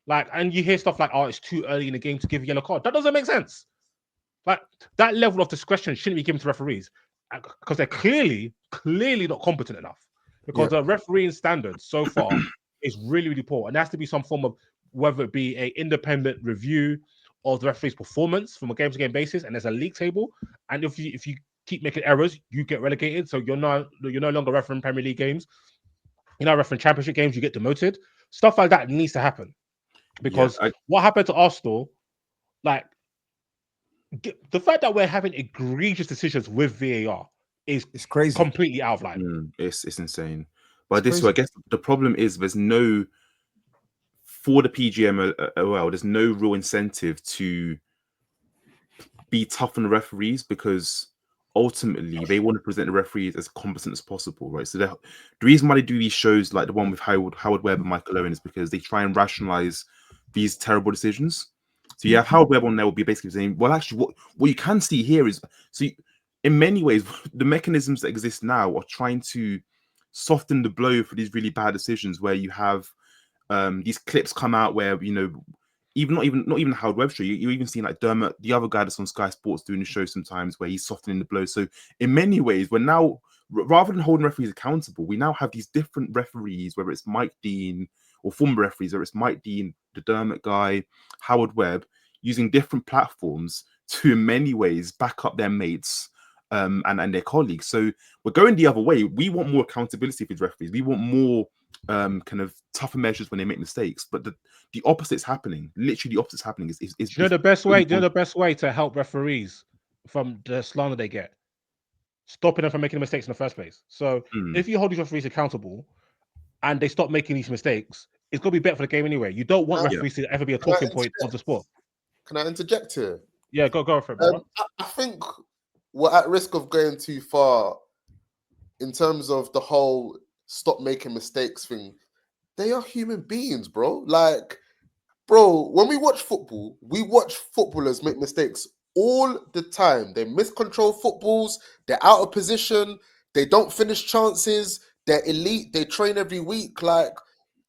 Like, and you hear stuff like, oh, it's too early in the game to give a yellow card. That doesn't make sense. Like, that level of discretion shouldn't be given to referees, because they're clearly not competent enough. Because the refereeing standards so far is really poor. And there has to be some form of, whether it be an independent review of the referee's performance from a game-to-game basis, and there's a league table. And if you keep making errors, you get relegated. So you're no longer refereeing Premier League games. You're not refereeing Championship games. You get demoted. Stuff like that needs to happen, because what happened to Arsenal, like, the fact that we're having egregious decisions with VAR is crazy, completely out of line. It's insane. But this way, I guess the problem is there's no, for the PGMOL, there's no real incentive to be tough on the referees, because ultimately they want to present the referees as competent as possible, right? So the reason why they do these shows like the one with Howard Webb and Michael Owen is because they try and rationalize these terrible decisions. So you have Howard Webb on there will be basically saying, well, actually, what you can see here is, in many ways, the mechanisms that exist now are trying to soften the blow for these really bad decisions, where you have these clips come out where, you know, not even Howard Webb show, you even seen like Dermot, the other guy that's on Sky Sports, doing the show sometimes where he's softening the blow. So in many ways, we're now, rather than holding referees accountable, we now have these different referees, whether it's Mike Dean or former referees, whether it's Mike Dean, the Dermot guy, Howard Webb, using different platforms to in many ways back up their mates and their colleagues. So we're going the other way. We want more accountability for these referees. We want more kind of tougher measures when they make mistakes. But the opposite's happening. Literally, the opposite's happening. Is the best way? The best way to help referees from the slander they get, stopping them from making mistakes in the first place. So if you hold these referees accountable and they stop making these mistakes, it's gonna be better for the game anyway. You don't want referees to ever be a talking point of the sport. Can I interject here? Yeah, go for it, bro. I think we're at risk of going too far in terms of the whole stop making mistakes thing. they are human beings, bro. Like, bro, when we watch football, we watch footballers make mistakes all the time. They miscontrol footballs. They're out of position. They don't finish chances. They're elite. They train every week. Like,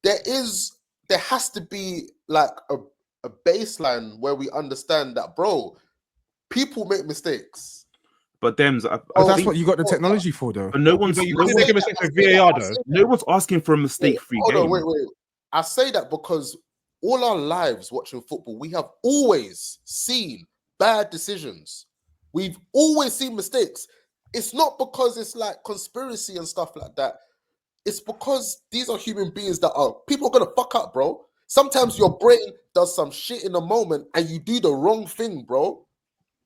there has to be like a baseline where we understand that, bro, people make mistakes. But Demz, But that's what you got the technology for, though. But no one's But you couldn't make a mistake with VAR, though. no one's asking for a mistake-free Hold game. on, wait. I say that because all our lives watching football, we have always seen bad decisions. We've always seen mistakes. It's not because it's like conspiracy and stuff like that. It's because these are human beings that are people are gonna fuck up, bro. Sometimes your brain does some shit in a moment and you do the wrong thing, bro.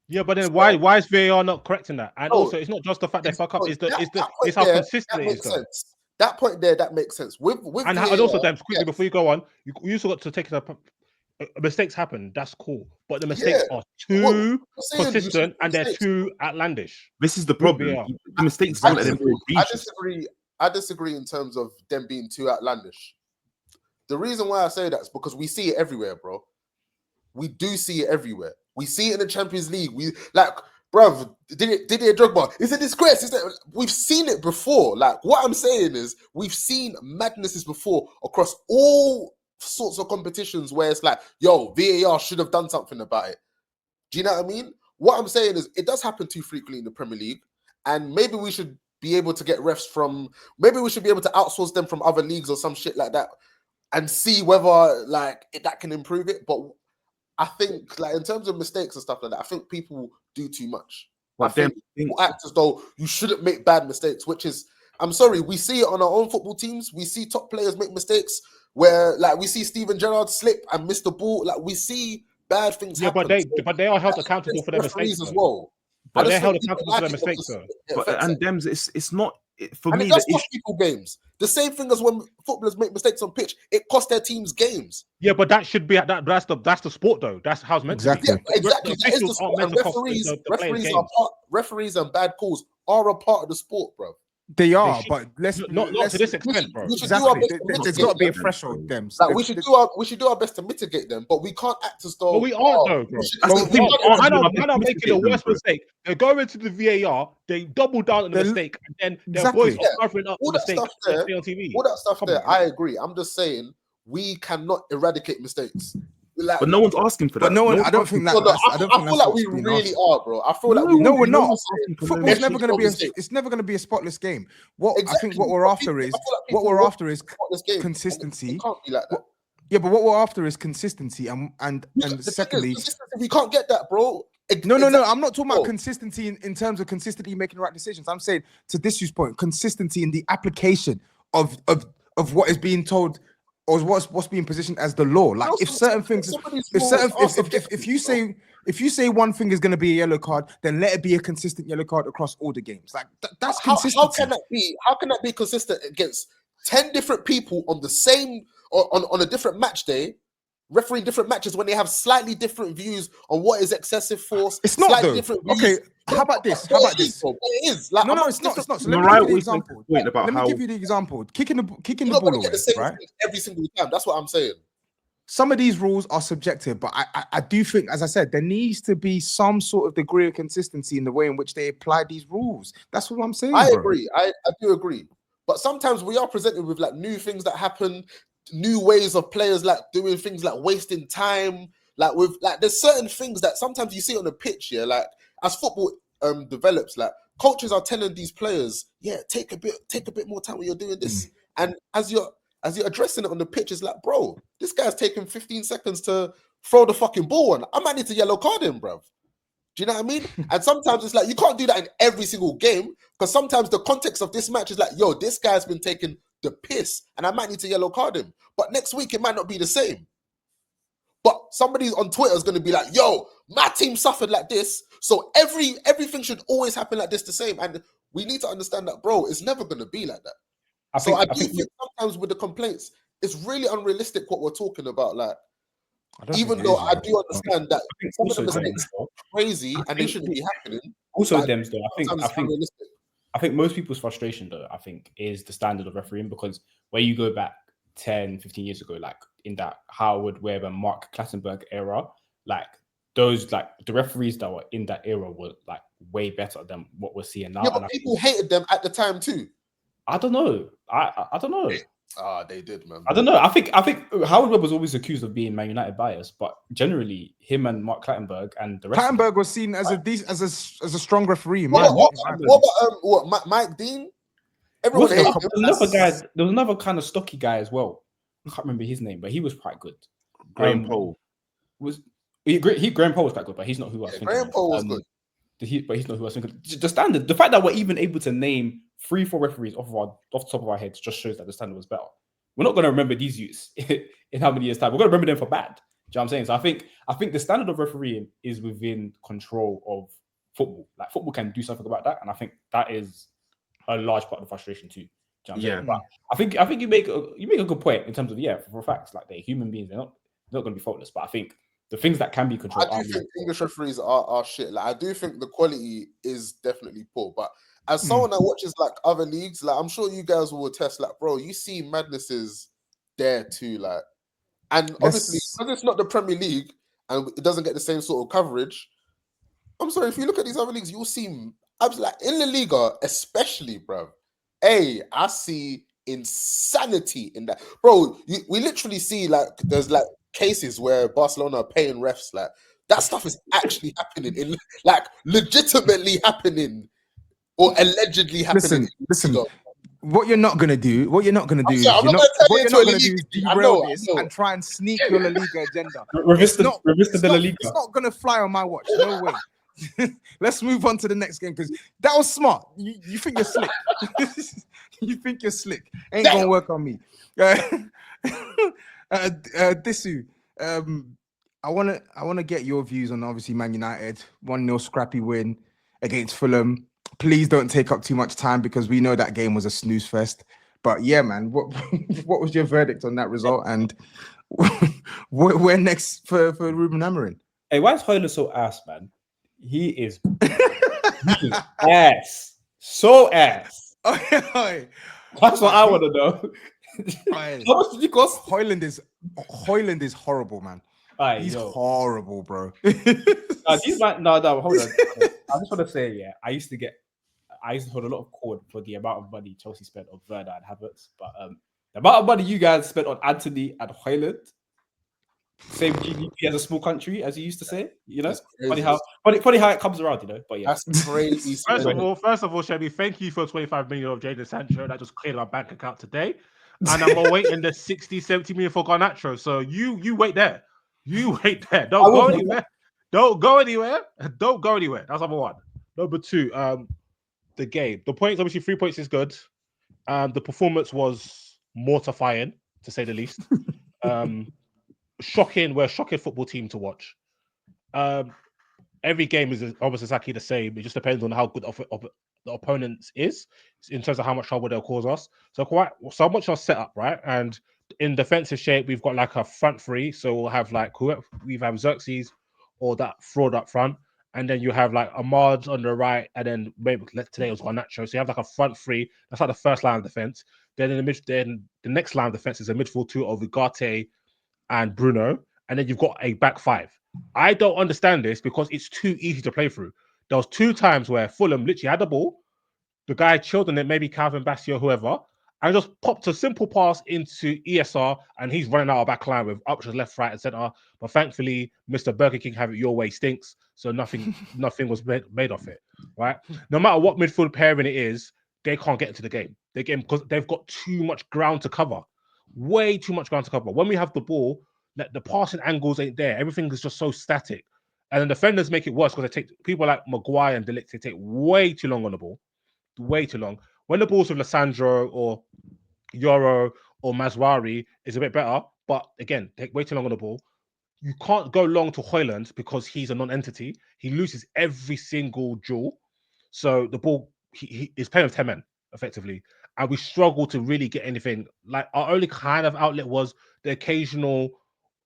Yeah, but then why is VAR not correcting that? And also, it's not just the fact they fuck up; it's how consistent it is. Sense. That point there, that makes sense. With and VAR, also, Demz, quickly before you go on, you also got to take it up. Mistakes happen. That's cool, but the mistakes are too consistent and they're too outlandish. This is the problem. The mistakes don't let them go. I disagree in terms of them being too outlandish. The reason why I say that is because we see it everywhere, bro. We do see it everywhere. We see it in the Champions League. We like, bruv, Didier Drogba. It's a disgrace. We've seen it before. Like, what I'm saying is, we've seen madnesses before across all sorts of competitions where it's like, yo, VAR should have done something about it. Do you know what I mean? What I'm saying is, it does happen too frequently in the Premier League, and maybe we should be able to get refs from. Maybe we should be able to outsource them from other leagues or some shit like that, and see whether like that can improve it. But I think, like, in terms of mistakes and stuff like that, I think people do too much. But I think people act as though you shouldn't make bad mistakes, which is, I'm sorry, we see it on our own football teams. We see top players make mistakes where, like, we see Steven Gerrard slip and miss the ball. Like, we see bad things happen. But they are held accountable for their mistakes as well. But they're held accountable for their mistakes, though. And Demz, it's not for me. It does cost people games. The same thing as when footballers make mistakes on pitch, it costs their teams games. Yeah, but that should be that's the sport, though. That's how it's meant to be. Yeah, exactly. That is the sport. And referees and bad calls are a part of the sport, bro. They are, but let's not to this extent, bro. Exactly. There's got to be a threshold, Demz. Like, we should do our best to mitigate them, but we can't act as though. But we aren't, though, bro. I'm not making the worst mistake. They go into the VAR, they double down on the mistake, and then their boys are covering up the mistake on TV. All that stuff there, I agree. I'm just saying we cannot eradicate mistakes. Like, but no one's asking for that. But no one, I don't think that. I feel like we really are, bro. I feel like no, we're not. Football's never going to be. It's never going to be a spotless game. I think what we're after is consistency. It can't be like that. Yeah, but what we're after is consistency, and secondly, we can't get that, bro. No. I'm not talking about consistency in terms of consistently making the right decisions. I'm saying, to Disu's point, consistency in the application of what is being told. Or what's being positioned as the law? Like, if certain things, if you say one thing is going to be a yellow card, then let it be a consistent yellow card across all the games. Like, that's consistency. How can that be? How can that be consistent against 10 different people on the same on a different match day, refereeing different matches when they have slightly different views on what is excessive force? It's not, though. Okay, how about this? It is. Like, no, it's not. So let me give you the example. Let me give you the example. Kicking the ball away, right? Every single time. That's what I'm saying. Some of these rules are subjective, but I do think, as I said, there needs to be some sort of degree of consistency in the way in which they apply these rules. That's what I'm saying. I agree. I do agree. But sometimes we are presented with like new things that happen, new ways of players like doing things like wasting time. Like, with like, there's certain things that sometimes you see on the pitch. Yeah, like, as football develops, like, coaches are telling these players, yeah, take a bit more time when you're doing this. And as you're addressing it on the pitch, it's like, bro, this guy's taking 15 seconds to throw the fucking ball on. I might need to yellow card him, bro. Do you know what I mean? And sometimes it's like, you can't do that in every single game, because sometimes the context of this match is like, yo, this guy's been taking the piss and I might need to yellow card him. But next week it might not be the same. But somebody on Twitter is going to be like, yo, my team suffered like this, so everything should always happen like this the same. And we need to understand that, bro, it's never going to be like that. I think sometimes with the complaints, it's really unrealistic what we're talking about. Like, even though I do understand that some of the mistakes are crazy and they shouldn't be happening. Also, Demz, though, I think most people's frustration, though, I think, is the standard of refereeing, because where you go back 10, 15 years ago, like in that Howard Webb and Mark Clattenburg era, like those, like the referees that were in that era were like way better than what we're seeing now. Yeah, but people hated them at the time too. I don't know. I don't know. They did, man. I don't know. I think Howard Webb was always accused of being Man United biased, but generally, him and Mark Clattenburg and the rest. Clattenburg was seen as a strong referee. What about Mike Dean? Everyone there hated him. was another kind of stocky guy as well. I can't remember his name, but he was quite good. Graham Poll Graham Poll was quite good, but he's not who I was thinking. Graham Poll was good. But he's not who I was thinking. The standard, the fact that we're even able to name 3-4 referees off the top of our heads just shows that the standard was better. We're not going to remember these youths in how many years' time. We're going to remember them for bad. Do you know what I'm saying? So I think the standard of refereeing is within control of football. Like football can do something about that, and I think that is a large part of the frustration too. Do you know what I'm saying? But I think you make a good point in terms of for facts, like they're human beings, they're not going to be faultless. But I think the things that can be controlled. I do think English referees are shit. Like I do think the quality is definitely poor. But as someone that watches like other leagues, like I'm sure you guys will attest, like, bro, you see madnesses there too. Like, and obviously because it's not the Premier League and it doesn't get the same sort of coverage. I'm sorry, if you look at these other leagues, you'll see like in La Liga, especially, bro. I see insanity in that, bro. We literally see like there's like cases where Barcelona are paying refs. Like that stuff is actually happening, in like legitimately happening or allegedly happening. Listen. What you're not gonna do is derail this and try and sneak your La Liga agenda. It's not gonna fly on my watch. No way. Let's move on to the next game because that was smart. You think you're slick. You think you're slick. Ain't gonna work on me. Disu, I wanna get your views on obviously Man United 1-0 scrappy win against Fulham. Please don't take up too much time because we know that game was a snooze fest. But yeah, man, what was your verdict on that result? And where next for Ruben Amorim? Hey, why is Højlund so ass, man? He is ass. So ass. That's what I want to know. How much did you cost? Højlund is horrible, man. He's horrible, bro. No, hold on. I just want to say, I used to hold a lot of cord for the amount of money Chelsea spent on Werner and Havertz, but the amount of money you guys spent on Anthony and Højlund, same GDP as a small country, as you used to say, you know. Funny how it comes around, you know. But yeah, that's crazy. First of all, Shelby, thank you for 25 million of Jadon Sancho. That just cleared our bank account today, and I'm awaiting the 60-70 million for Garnacho. So you wait there. You wait there. Don't go anywhere. Don't go anywhere. Don't go anywhere. That's number one. Number two, the game. The points, obviously, 3 points is good. The performance was mortifying, to say the least. Shocking. We're a shocking football team to watch. Every game is obviously exactly the same. It just depends on how good the opponent is in terms of how much trouble they'll cause us. So much are set up, right? And in defensive shape, we've got like a front three. So we'll have like we have Xerxes or that fraud up front. And then you have like Ahmad on the right, and then maybe today it was Garnacho. So you have like a front three. That's like the first line of defense. Then in the next line of defense is a midfield two of Ugarte and Bruno, and then you've got a back five. I don't understand this because it's too easy to play through. There was 2 times where Fulham literally had the ball, the guy chilled on it, maybe Calvin Bassio, whoever, and just popped a simple pass into ESR, and he's running out of back line with options left, right, and center. But thankfully, Mr. Burger King have it your way stinks, so nothing was made of it. Right? No matter what midfield pairing it is, they can't get into the game. Because they've got too much ground to cover, way too much ground to cover. When we have the ball, the passing angles ain't there. Everything is just so static, and then defenders make it worse because they take people like Maguire and Delict. They take way too long on the ball, way too long. When the ball's with Lissandro or Yoro or Mazwari is a bit better, but again, take way too long on the ball. You can't go long to Højlund because he's a non-entity. He loses every single duel. So the ball, he is playing with 10 men, effectively. And we struggle to really get anything. Like, our only kind of outlet was the occasional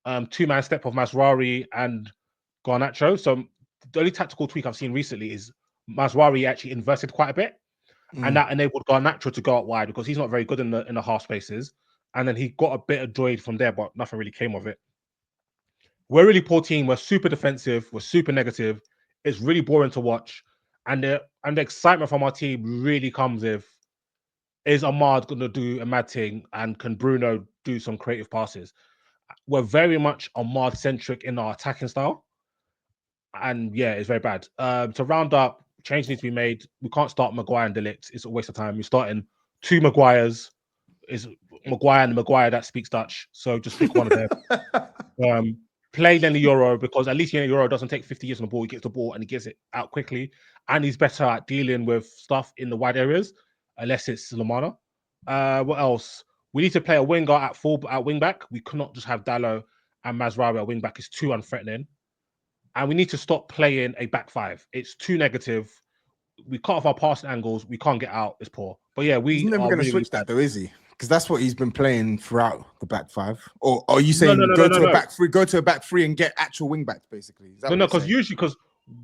2-man step of Mazwari and Garnacho. So the only tactical tweak I've seen recently is Mazwari actually inverted quite a bit. And that enabled Garnacho to go out wide because he's not very good in the half spaces. and then he got a bit of joy from there, but nothing really came of it. We're a really poor team. We're super defensive. We're super negative. It's really boring to watch, and the excitement from our team really comes if is Ahmad going to do a mad thing, and can Bruno do some creative passes? We're very much Ahmad centric in our attacking style, and yeah, it's very bad. To round up, change needs to be made. We can't start Maguire and De Ligt. It's a waste of time. We're starting 2 Maguires. Is Maguire and Maguire that speaks Dutch, so just pick one of them. Play then the Euro, because at least in the Euro doesn't take 50 years on the ball. He gets the ball and he gets it out quickly, and he's better at dealing with stuff in the wide areas, unless it's Lamana. What else? We need to play a winger at wing back. We cannot just have Dallo and Mazraoui at wing back. It's too unthreatening, and we need to stop playing a back 5. It's too negative. We cut off our passing angles. We can't get out. It's poor. But yeah, He's never going to really, switch that though, is he? Because that's what he's been playing throughout the back 5. Or are you saying go to a back 3, go to a back 3 and get actual wing backs basically? No, because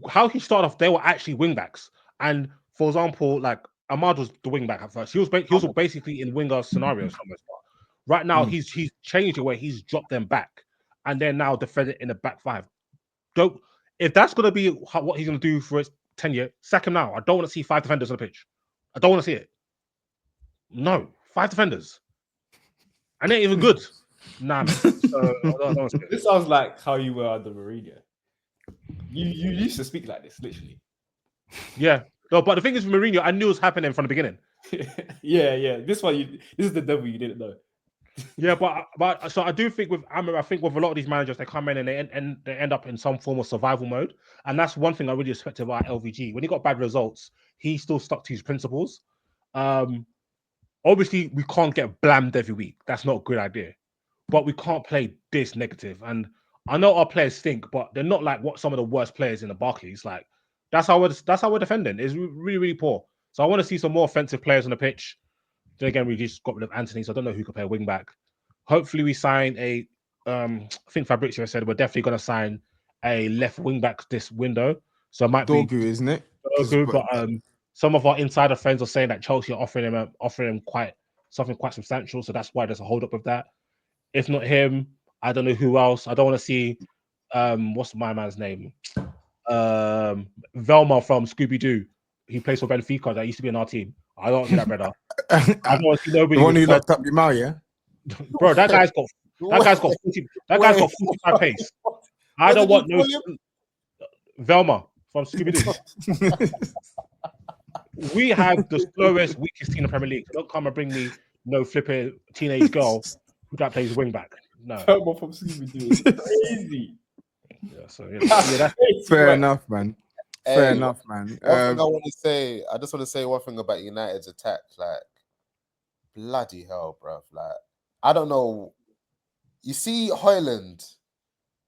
how he started off, they were actually wing backs. And for example, like Ahmad was the wing back at first. He was basically in winger scenarios. Right now, he's changed the way he's dropped them back, and they're now defending in the back 5. If that's going to be what he's going to do for his tenure, sack him now. I don't want to see 5 defenders on the pitch. I don't want to see it. No, 5 defenders. And they're even good. Nah, man. So, I don't want to see it. This sounds like how you were under Mourinho. You used to speak like this, literally. Yeah. No, but the thing is, with Mourinho, I knew it was happening from the beginning. yeah. This is the devil you didn't know. Yeah, but so I do think with Amir, I think with a lot of these managers, they come in and they end up in some form of survival mode, and that's one thing I really respected about LVG. When he got bad results, he still stuck to his principles. Obviously, we can't get blamed every week. That's not a good idea, but we can't play this negative. And I know our players stink, but they're not like what some of the worst players in the Barclays. Like that's how we're defending. It's really, really poor. So I want to see some more offensive players on the pitch. Then again, we just got rid of Anthony, so I don't know who could play wing back. Hopefully, we sign a. I think Fabrizio said we're definitely going to sign a left wing back this window. So it might Dorgu, be isn't it? Dorgu, but some of our insider friends are saying that Chelsea are offering him something quite substantial. So that's why there's a hold up with that. If not him, I don't know who else. I don't want to see. What's my man's name? Velma from Scooby Doo. He plays for Benfica. That used to be in our team. I don't see that brother. I don't want to see nobody. The one who locked up your mouth, yeah? Bro, that guy's got 45 pace. I don't want no Velma from Scooby Doo. We have the slowest, weakest team in the Premier League. Don't come and bring me no flipping teenage girl that plays wing back. No. Velma from Scooby Doo is crazy. Yeah, so that's fair enough, man. Fair enough, man. One thing I want to say, I just want to say one thing about United's attack. Like, bloody hell, bruv. Like, I don't know. You see, Højlund,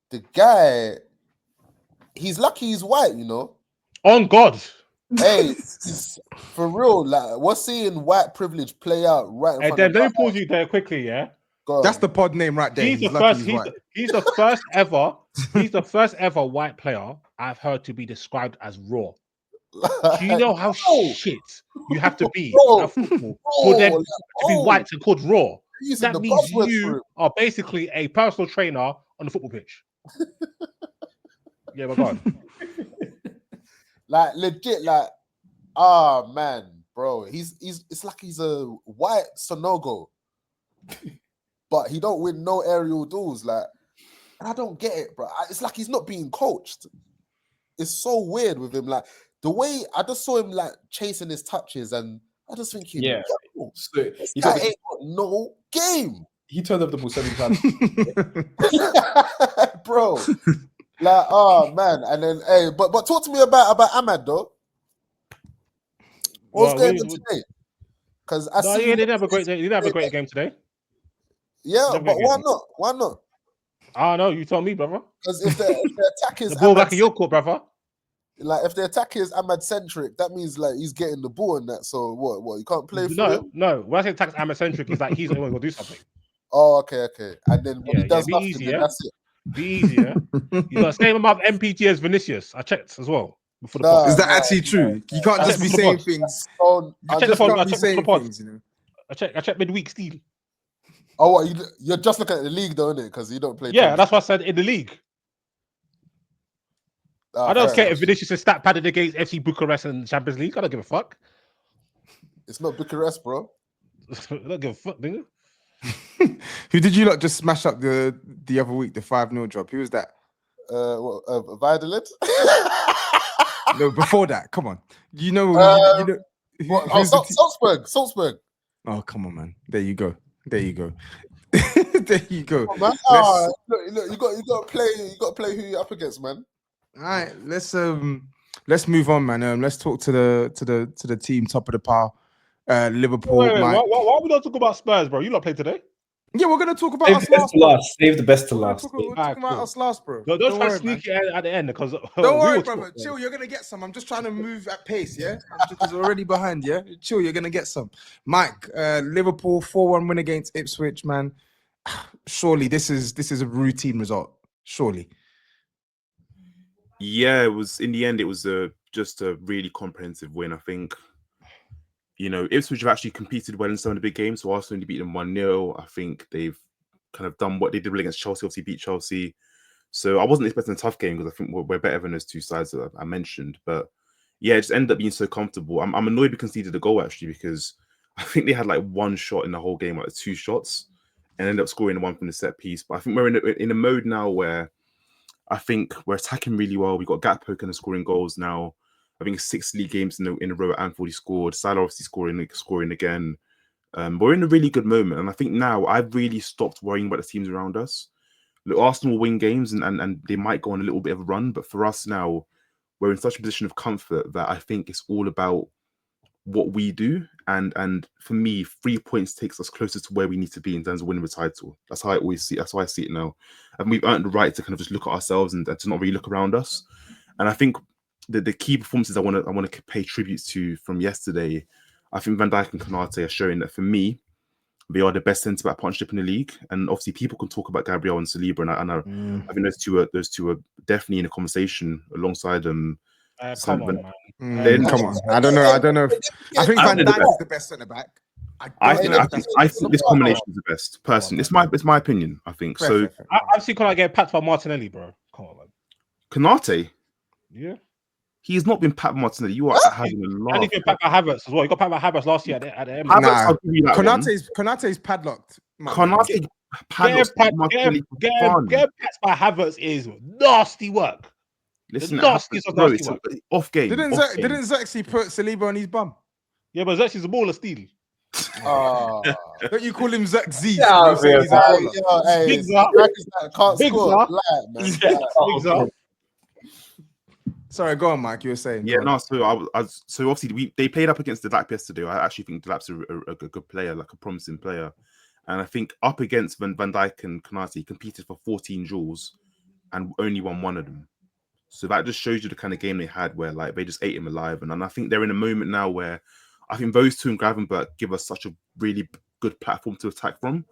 the guy, he's lucky he's white, you know. On God. Hey, for real. Like, we're seeing white privilege play out right in front of us. Let me pause you there quickly, yeah. That's the pod name right there. He's the first ever white player I've heard to be described as raw. Do you know how shit you have to be at football for them to be white and called raw? That means you are basically a personal trainer on the football pitch. Yeah, my God. Like legit, like, man, bro. It's like he's a white Sonogo. But he don't win no aerial duels, like, and I don't get it, bro. It's like he's not being coached. It's so weird with him, like the way I just saw him like chasing his touches, and I just thinking, so this guy ain't got no game. He turned up the ball 7 times, bro. Like, oh man, and then but talk to me about Ahmad though. What's going on today? Because he didn't have a great day. He didn't have a great game today. Yeah, but why not? Why not? I know. You tell me, brother. Because if the attack is the ball back in your court, brother. Like if the attack is Ahmad centric, that means like he's getting the ball and that. So what? You can't play for him? No. When I say attack is Ahmad centric, it's like he's the one going to do something. Oh, okay. And then when he does nothing, easy, then that's it. Be easy, yeah. You got the same amount of MPG as Vinicius. I checked as well. Is that actually true? You can't just be saying things. I checked the pod. I checked midweek still. Oh, what, you're just looking at the league, though, innit? Because you don't play. Yeah, that's what I said in the league. I don't care if Vinicius is stat padded against FC Bucharest and Champions League. I don't give a fuck. It's not Bucharest, bro. I don't give a fuck, nigga. Who did you lot just smash up the other week? The 5-0 drop. Who was that? Violent? No, before that. Come on. You know. Salzburg. Oh, come on, man. There you go. There you go. There you go. Look, you got to play. You got to play who you're up against, man. All right, let's move on, man. Let's talk to the team top of the pile. Liverpool. Wait, why we don't talk about Spurs, bro? You lot play today? Yeah, we're gonna talk about Save us the best to last. Save the best to We're last. talking Alright, about cool. us last, bro. Don't try to sneak it at the end because Don't worry, brother. Chill. You're gonna get some. I'm just trying to move at pace. Yeah, because we're already behind. Yeah, chill. You're gonna get some. Mike, Liverpool 4-1 win against Ipswich, man. Surely this is a routine result. Surely. Yeah, it was. In the end, it was just a really comprehensive win. I think, Ipswich have actually competed well in some of the big games. So Arsenal only beat them 1-0. I think they've kind of done what they did well against Chelsea. Obviously, beat Chelsea. So I wasn't expecting a tough game because I think we're better than those two sides that I mentioned. But yeah, it just ended up being so comfortable. I'm annoyed we conceded a goal actually because I think they had like one shot in the whole game, like 2 shots, and ended up scoring the one from the set piece. But I think we're in a mode now where I think we're attacking really well. We've got Gakpo kind of scoring goals now. I think 6 league games in a row at Anfield he scored. Salah obviously scoring again. We're in a really good moment. And I think now I've really stopped worrying about the teams around us. Look, Arsenal will win games and they might go on a little bit of a run. But for us now, we're in such a position of comfort that I think it's all about what we do. And for me, 3 points takes us closer to where we need to be in terms of winning the title. That's how I always see it. That's how I see it now. And we've earned the right to kind of just look at ourselves and to not really look around us. And I think the key performances I want to pay tribute to from yesterday, I think Van Dijk and Konate are showing that for me, they are the best centre-back partnership in the league. And obviously, people can talk about Gabriel and Saliba, and I think those two are definitely in a conversation alongside them. Come on, man. Come on. I don't know. I think Van Dijk is the best centre back. I think this combination is the best. Personally, it's my opinion. I think so. I've seen Konate get packed by Martinelli, bro. Come on, man. Konate, yeah, he's not been packed by Martinelli. You are having a laugh. And he got packed by Havertz as well. He got packed by Havertz last year at the end. Konate's padlocked. Konate padlocked. Getting packed by Havertz is nasty work. Listen, it's off game. Didn't Xerxes put Saliba on his bum? Yeah, but Xerxes is a baller still. Don't you call him Xerxes? Sorry, go on, Mike. You were saying. Yeah, no. So so obviously they played up against Delap yesterday. I actually think Delap's a good player, like a promising player. And I think up against Van Dijk and Konate, he competed for 14 duels and only won 1 of them. So that just shows you the kind of game they had where like they just ate him alive. And I think they're in a moment now where I think those two and Gravenberch give us such a really good platform to attack from,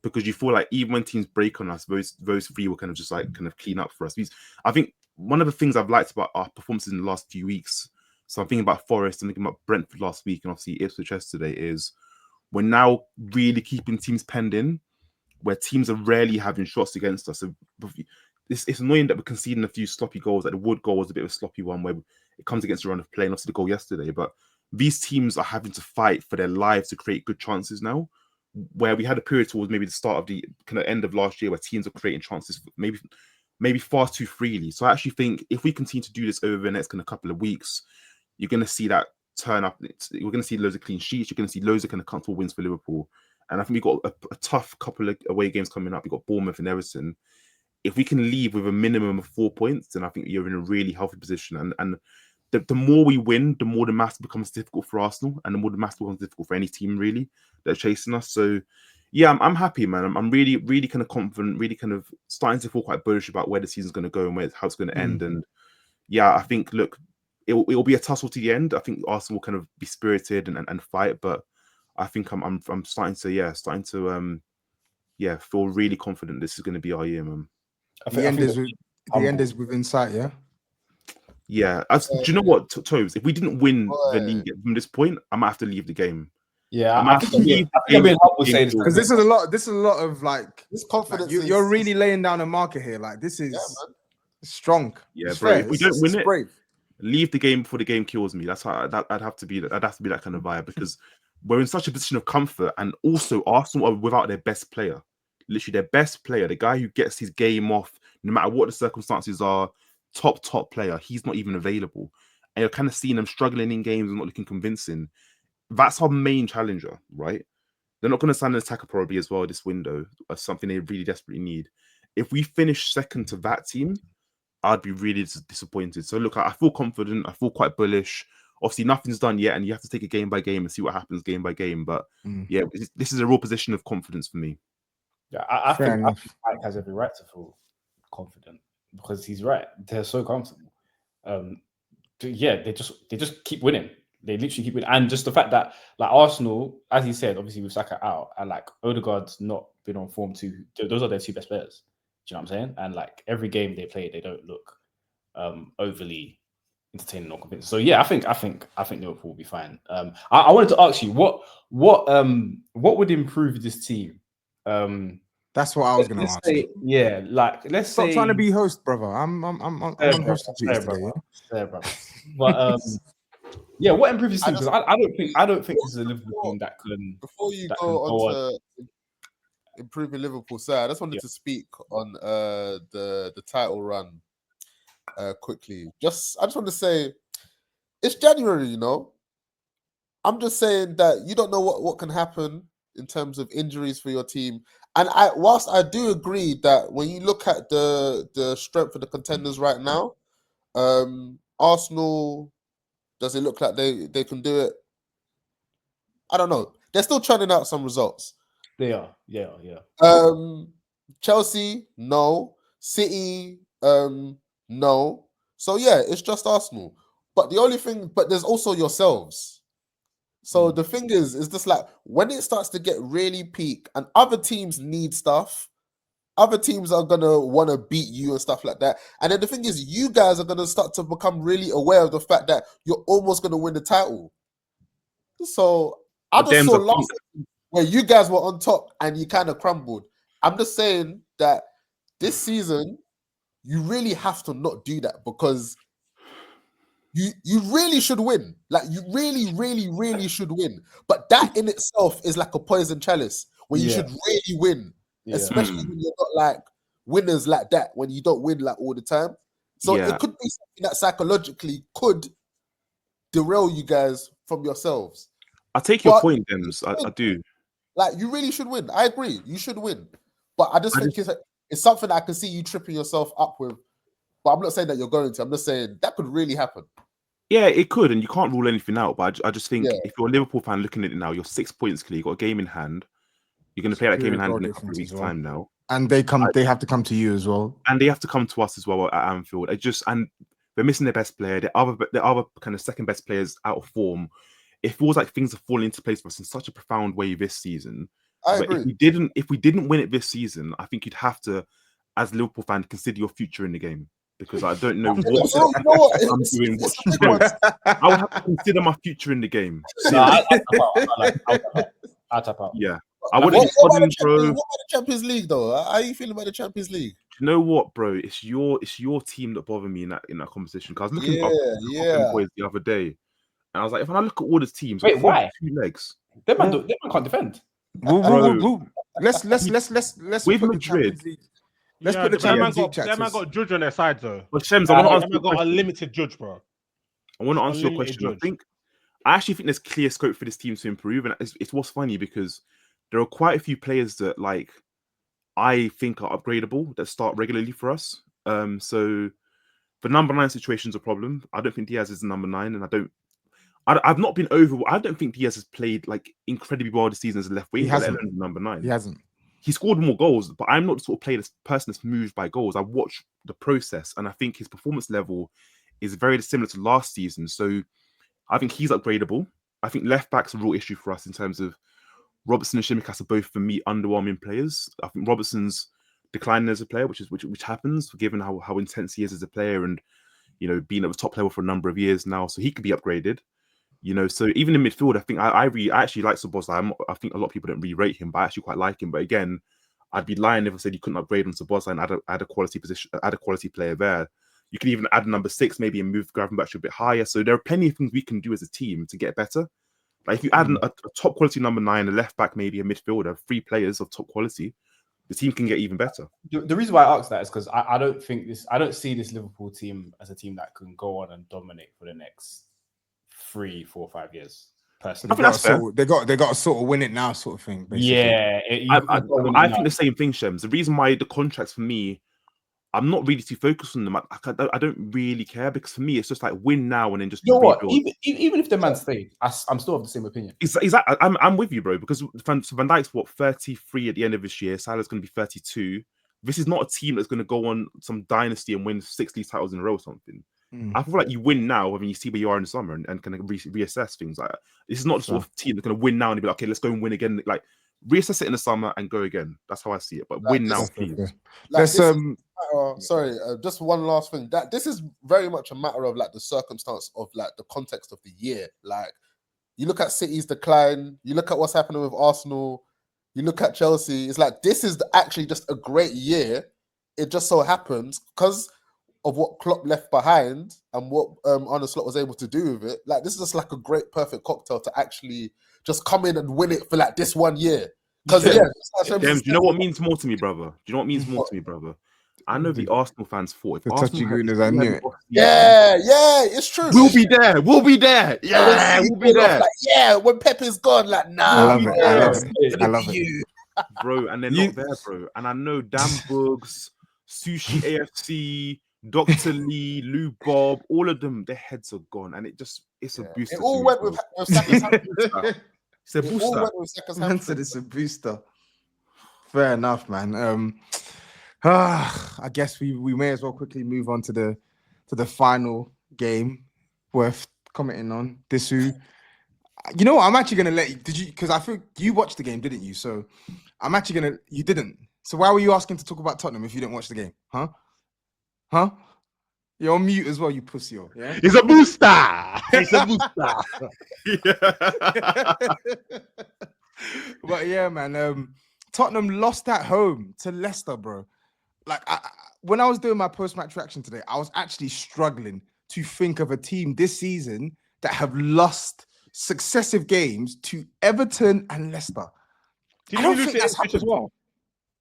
because you feel like even when teams break on us, those 3 will kind of clean up for us. I think one of the things I've liked about our performances in the last few weeks, so I'm thinking about Forest, I'm thinking about Brentford last week, and obviously Ipswich yesterday, is we're now really keeping teams penned in, where teams are rarely having shots against us. So it's annoying that we're conceding a few sloppy goals. Like the Wood goal was a bit of a sloppy one where it comes against a run of play, and obviously the goal yesterday. But these teams are having to fight for their lives to create good chances now, where we had a period towards maybe the start of the kind of end of last year where teams are creating chances maybe far too freely. So I actually think if we continue to do this over the next kind of couple of weeks, you're going to see that turn up. We're going to see loads of clean sheets. You're going to see loads of kind of comfortable wins for Liverpool. And I think we've got a tough couple of away games coming up. We've got Bournemouth and Everton. If we can leave with a minimum of 4 points, then I think you're in a really healthy position. And the more we win, the more the maths becomes difficult for Arsenal, and the more the maths becomes difficult for any team really that are chasing us. So yeah, I'm happy, man. I'm really, really kind of confident, really kind of starting to feel quite bullish about where the season's going to go and how it's going to end. And yeah, I think, look, it'll be a tussle to the end. I think Arsenal will kind of be spirited and fight, but I think I'm starting to feel really confident this is going to be our year, man. The end is within sight, yeah. Yeah, do you know what, Tobs? If we didn't win the league from this point, I might have to leave the game, Yeah, I'm I actually think I'm being humble saying this Because this is a lot. This is a lot of like. This confidence. You're really laying down a marker here. Like this is strong. Yeah, It's bro. fair. If we don't win it's it, brave. leave the game before the game kills me. That's how I'd have to be that kind of vibe because we're in such a position of comfort, and also Arsenal are without their best player, literally their best player, the guy who gets his game off no matter what the circumstances are, top player. He's not even available, and you're kind of seeing them struggling in games and not looking convincing. That's our main challenger, right? They're not going to sign an attacker probably as well this window, as something they really desperately need. If we finish second to that team, I'd be really disappointed. So look, I feel confident. I feel quite bullish. Obviously, nothing's done yet, and you have to take it game by game and see what happens game by game. But yeah, this is a real position of confidence for me. Yeah, I think Mike has every right to feel confident because he's right. They're so comfortable. Yeah, they just keep winning. They literally keep winning, and just the fact that like Arsenal, as he said, obviously with Saka out, and like Odegaard's not been on form too. Those are their two best players. Do you know what I'm saying? And like every game they play, they don't look overly entertaining or convincing. So yeah, I think Liverpool will be fine. I wanted to ask you what would improve this team? That's what I was going to ask. Yeah, like let's Stop say trying to be host, brother. I'm on hosting duties today. Fair, brother. But yeah, what improves this team? Because I don't think this is a Liverpool team that can. Before you go on to improving Liverpool, sir, I just wanted to speak on the title run quickly. I just want to say it's January, you know. I'm just saying that you don't know what can happen in terms of injuries for your team. And whilst I do agree that when you look at the strength of the contenders right now, Arsenal, does it look like they can do it? I don't know. They're still churning out some results. They are, yeah. Chelsea, no. City, no. So yeah, it's just Arsenal. But there's also yourselves. So the thing is just like when it starts to get really peak and other teams need stuff, other teams are gonna want to beat you and stuff like that. And then the thing is, you guys are gonna start to become really aware of the fact that you're almost gonna win the title. So I just saw last where you guys were on top and you kind of crumbled. I'm just saying that this season you really have to not do that because you really should win. Like you really, really, really should win. But that in itself is like a poison chalice where you should really win. Especially when you're not like winners like that, when you don't win like all the time. So it could be something that psychologically could derail you guys from yourselves. I take your point, Demz. I do. Like you really should win. I agree. You should win. But I think it's something I can see you tripping yourself up with. But I'm not saying that you're going to. I'm just saying that could really happen. Yeah, it could, and you can't rule anything out. But I just think if you're a Liverpool fan looking at it now, you're 6 points clear. You've got a game in hand. You're going to play that game in hand in a couple of weeks' time now. And they have to come to you as well. And they have to come to us as well at Anfield. And they're missing their best player. The other kind of second best players out of form. It feels like things are falling into place for us in such a profound way this season. I agree. If we didn't win it this season, I think you'd have to, as a Liverpool fan, consider your future in the game. Because I don't know what I'm doing. I would have to consider my future in the game. I'll tap out. Yeah. I wouldn't be studying, bro. What about the Champions League, though? How are you feeling about the Champions League? You know what, bro? It's your team that bother me in that competition. Because I was looking up boys the other day, and I was like, if I look at all the teams, wait, why? 2 legs. They can't defend. Let's with Madrid. Let's put the Champions League chat. That man got Judge on their side, though. But Semms, I want to answer. Got a limited Judge, bro. I want to answer your question. I actually think there's clear scope for this team to improve, and it's what's funny because there are quite a few players that like I think are upgradable that start regularly for us. So the number 9 situation's a problem. I don't think Diaz is the number 9, and I've not been over. I don't think Diaz has played like incredibly well this season as a left wing. He hasn't. Number 9. He hasn't. He scored more goals, but I'm not the sort of person that's moved by goals. I watch the process, and I think his performance level is very similar to last season. So I think he's upgradable. I think left back's a real issue for us in terms of Robertson and Tsimikas are both, for me, underwhelming players. I think Robertson's declining as a player, which happens given how intense he is as a player, and being at the top level for a number of years now. So he could be upgraded. You know, so even in midfield, I think I actually like Szoboszlai. I think a lot of people don't really rate him, but I actually quite like him. But again, I'd be lying if I said you couldn't upgrade on Szoboszlai and add a quality position, add a quality player there. You could even add a number 6, maybe, and move Gravenberch a bit higher. So there are plenty of things we can do as a team to get better. Like if you add a top quality number 9, a left back, maybe a midfielder, 3 players of top quality, the team can get even better. The reason why I asked that is because I don't see this Liverpool team as a team that can go on and dominate for the next 3, 4, 5 years. Personally, they got to sort of win it now, sort of thing. Basically. Yeah, I think the same thing, Shems. The reason why the contracts for me, I'm not really too focused on them. I don't really care because for me, it's just like win now and then just. You know what? Even if the man stayed, I'm still of the same opinion. Exactly. I'm with you, bro. Because Van Dijk's 33 at the end of this year. Salah's going to be 32. This is not a team that's going to go on some dynasty and win 6 league titles in a row or something. I feel like you win now when you see where you are in the summer and kind of reassess things. Like this is not the sort of team that's going to win now and be like, okay, let's go and win again. Like reassess it in the summer and go again. That's how I see it. But win now, please. Just one last thing. That this is very much a matter of like the circumstance of like the context of the year. Like you look at City's decline, you look at what's happening with Arsenal, you look at Chelsea. It's like this is actually just a great year. It just so happens because of what Klopp left behind and what Arne Slot was able to do with it. Like this is just like a great perfect cocktail to actually just come in and win it for like this one year. Because Demz, do you know what means more to me, brother? Do you know what means more to me, brother? I know the Arsenal fans thought. The touchy gooners, I knew it. Yeah, it's true. We'll be there. We'll be there. Yeah, we'll be there. Like, when Pep is gone, like, nah. I love it. Bro, and they're not there, bro. And I know Dan Boogs, Sushi AFC, Dr. Lee, Lou Bob, all of them, their heads are gone. And it's a booster. It all went with Saka's It's a booster. Man said it's a booster. Fair enough, man. I guess we may as well quickly move on to the final game worth commenting on. Disu. You know what? I'm actually gonna let you. Did you? Because I feel you watched the game, didn't you? So I'm actually gonna. You didn't. So why were you asking to talk about Tottenham if you didn't watch the game? Huh? You're on mute as well, you pussy. Yeah. It's a booster. It's a booster. But yeah, man. Tottenham lost at home to Leicester, bro. Like when I was doing my post-match reaction today, I was actually struggling to think of a team this season that have lost successive games to Everton and Leicester. Did you lose to Ipswich as well?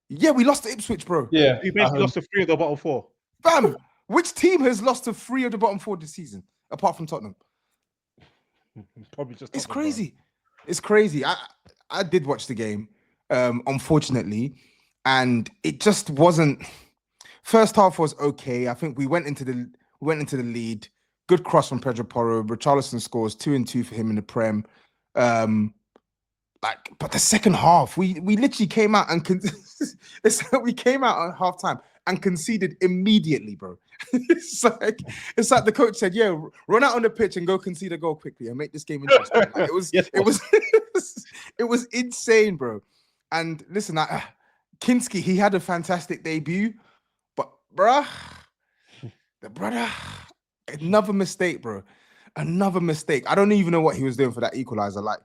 Yeah, we lost to Ipswich, bro. Yeah, you basically lost to 3 of the bottom 4. Fam, which team has lost to 3 of the bottom 4 this season apart from Tottenham? Probably just. It's crazy. It's crazy. I did watch the game, unfortunately, and it just wasn't. First half was okay. I think we went into the lead. Good cross from Pedro Porro. Richarlison scores 2-2 for him in the Prem. But the second half, we literally came out and we came out at halftime and conceded immediately, bro. It's like the coach said, "Yeah, run out on the pitch and go concede a goal quickly and make this game interesting." Like, it was insane, bro. And listen, Kinski, he had a fantastic debut, but bruh, another mistake, bro. Another mistake. I don't even know what he was doing for that equalizer. Like,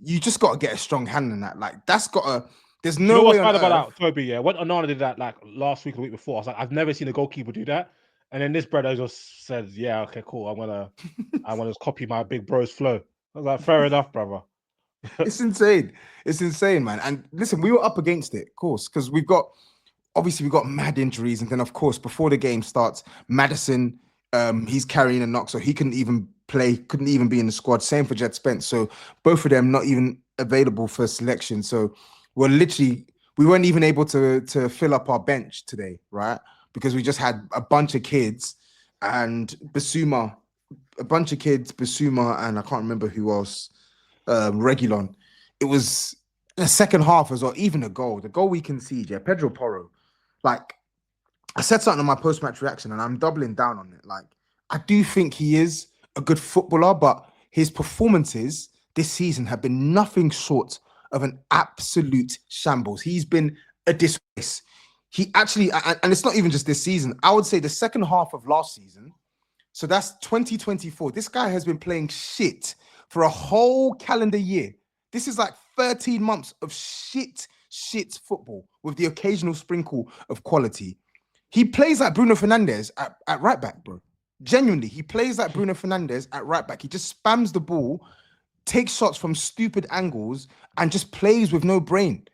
you just got to get a strong hand in that. Like, that's got to. There's no way. What's bad about that, Toby? Yeah, when Onana did that like last week or the week before, I was like, I've never seen a goalkeeper do that. And then this brother just said, "Yeah, okay, cool. I want to copy my big bro's flow." I was like, "Fair enough, brother." It's insane. It's insane, man. And listen, we were up against it, of course, because we've got mad injuries, and then of course before the game starts, Maddison, he's carrying a knock, so he couldn't even be in the squad. Same for Jed Spence. So both of them not even available for selection. So we weren't even able to fill up our bench today, right? Because we just had a bunch of kids and Basuma, and I can't remember who else, Reguilon. It was the second half as well, even the goal we conceded, Pedro Porro. Like, I said something on my post-match reaction and I'm doubling down on it. Like, I do think he is a good footballer, but his performances this season have been nothing short of an absolute shambles. He's been a disgrace. He actually, and it's not even just this season, I would say the second half of last season, so that's 2024. This guy has been playing shit for a whole calendar year. This is like 13 months of shit football with the occasional sprinkle of quality. He plays like Bruno Fernandes at right back, bro. Genuinely, he plays like Bruno Fernandes at right back. He just spams the ball, takes shots from stupid angles, and just plays with no brain.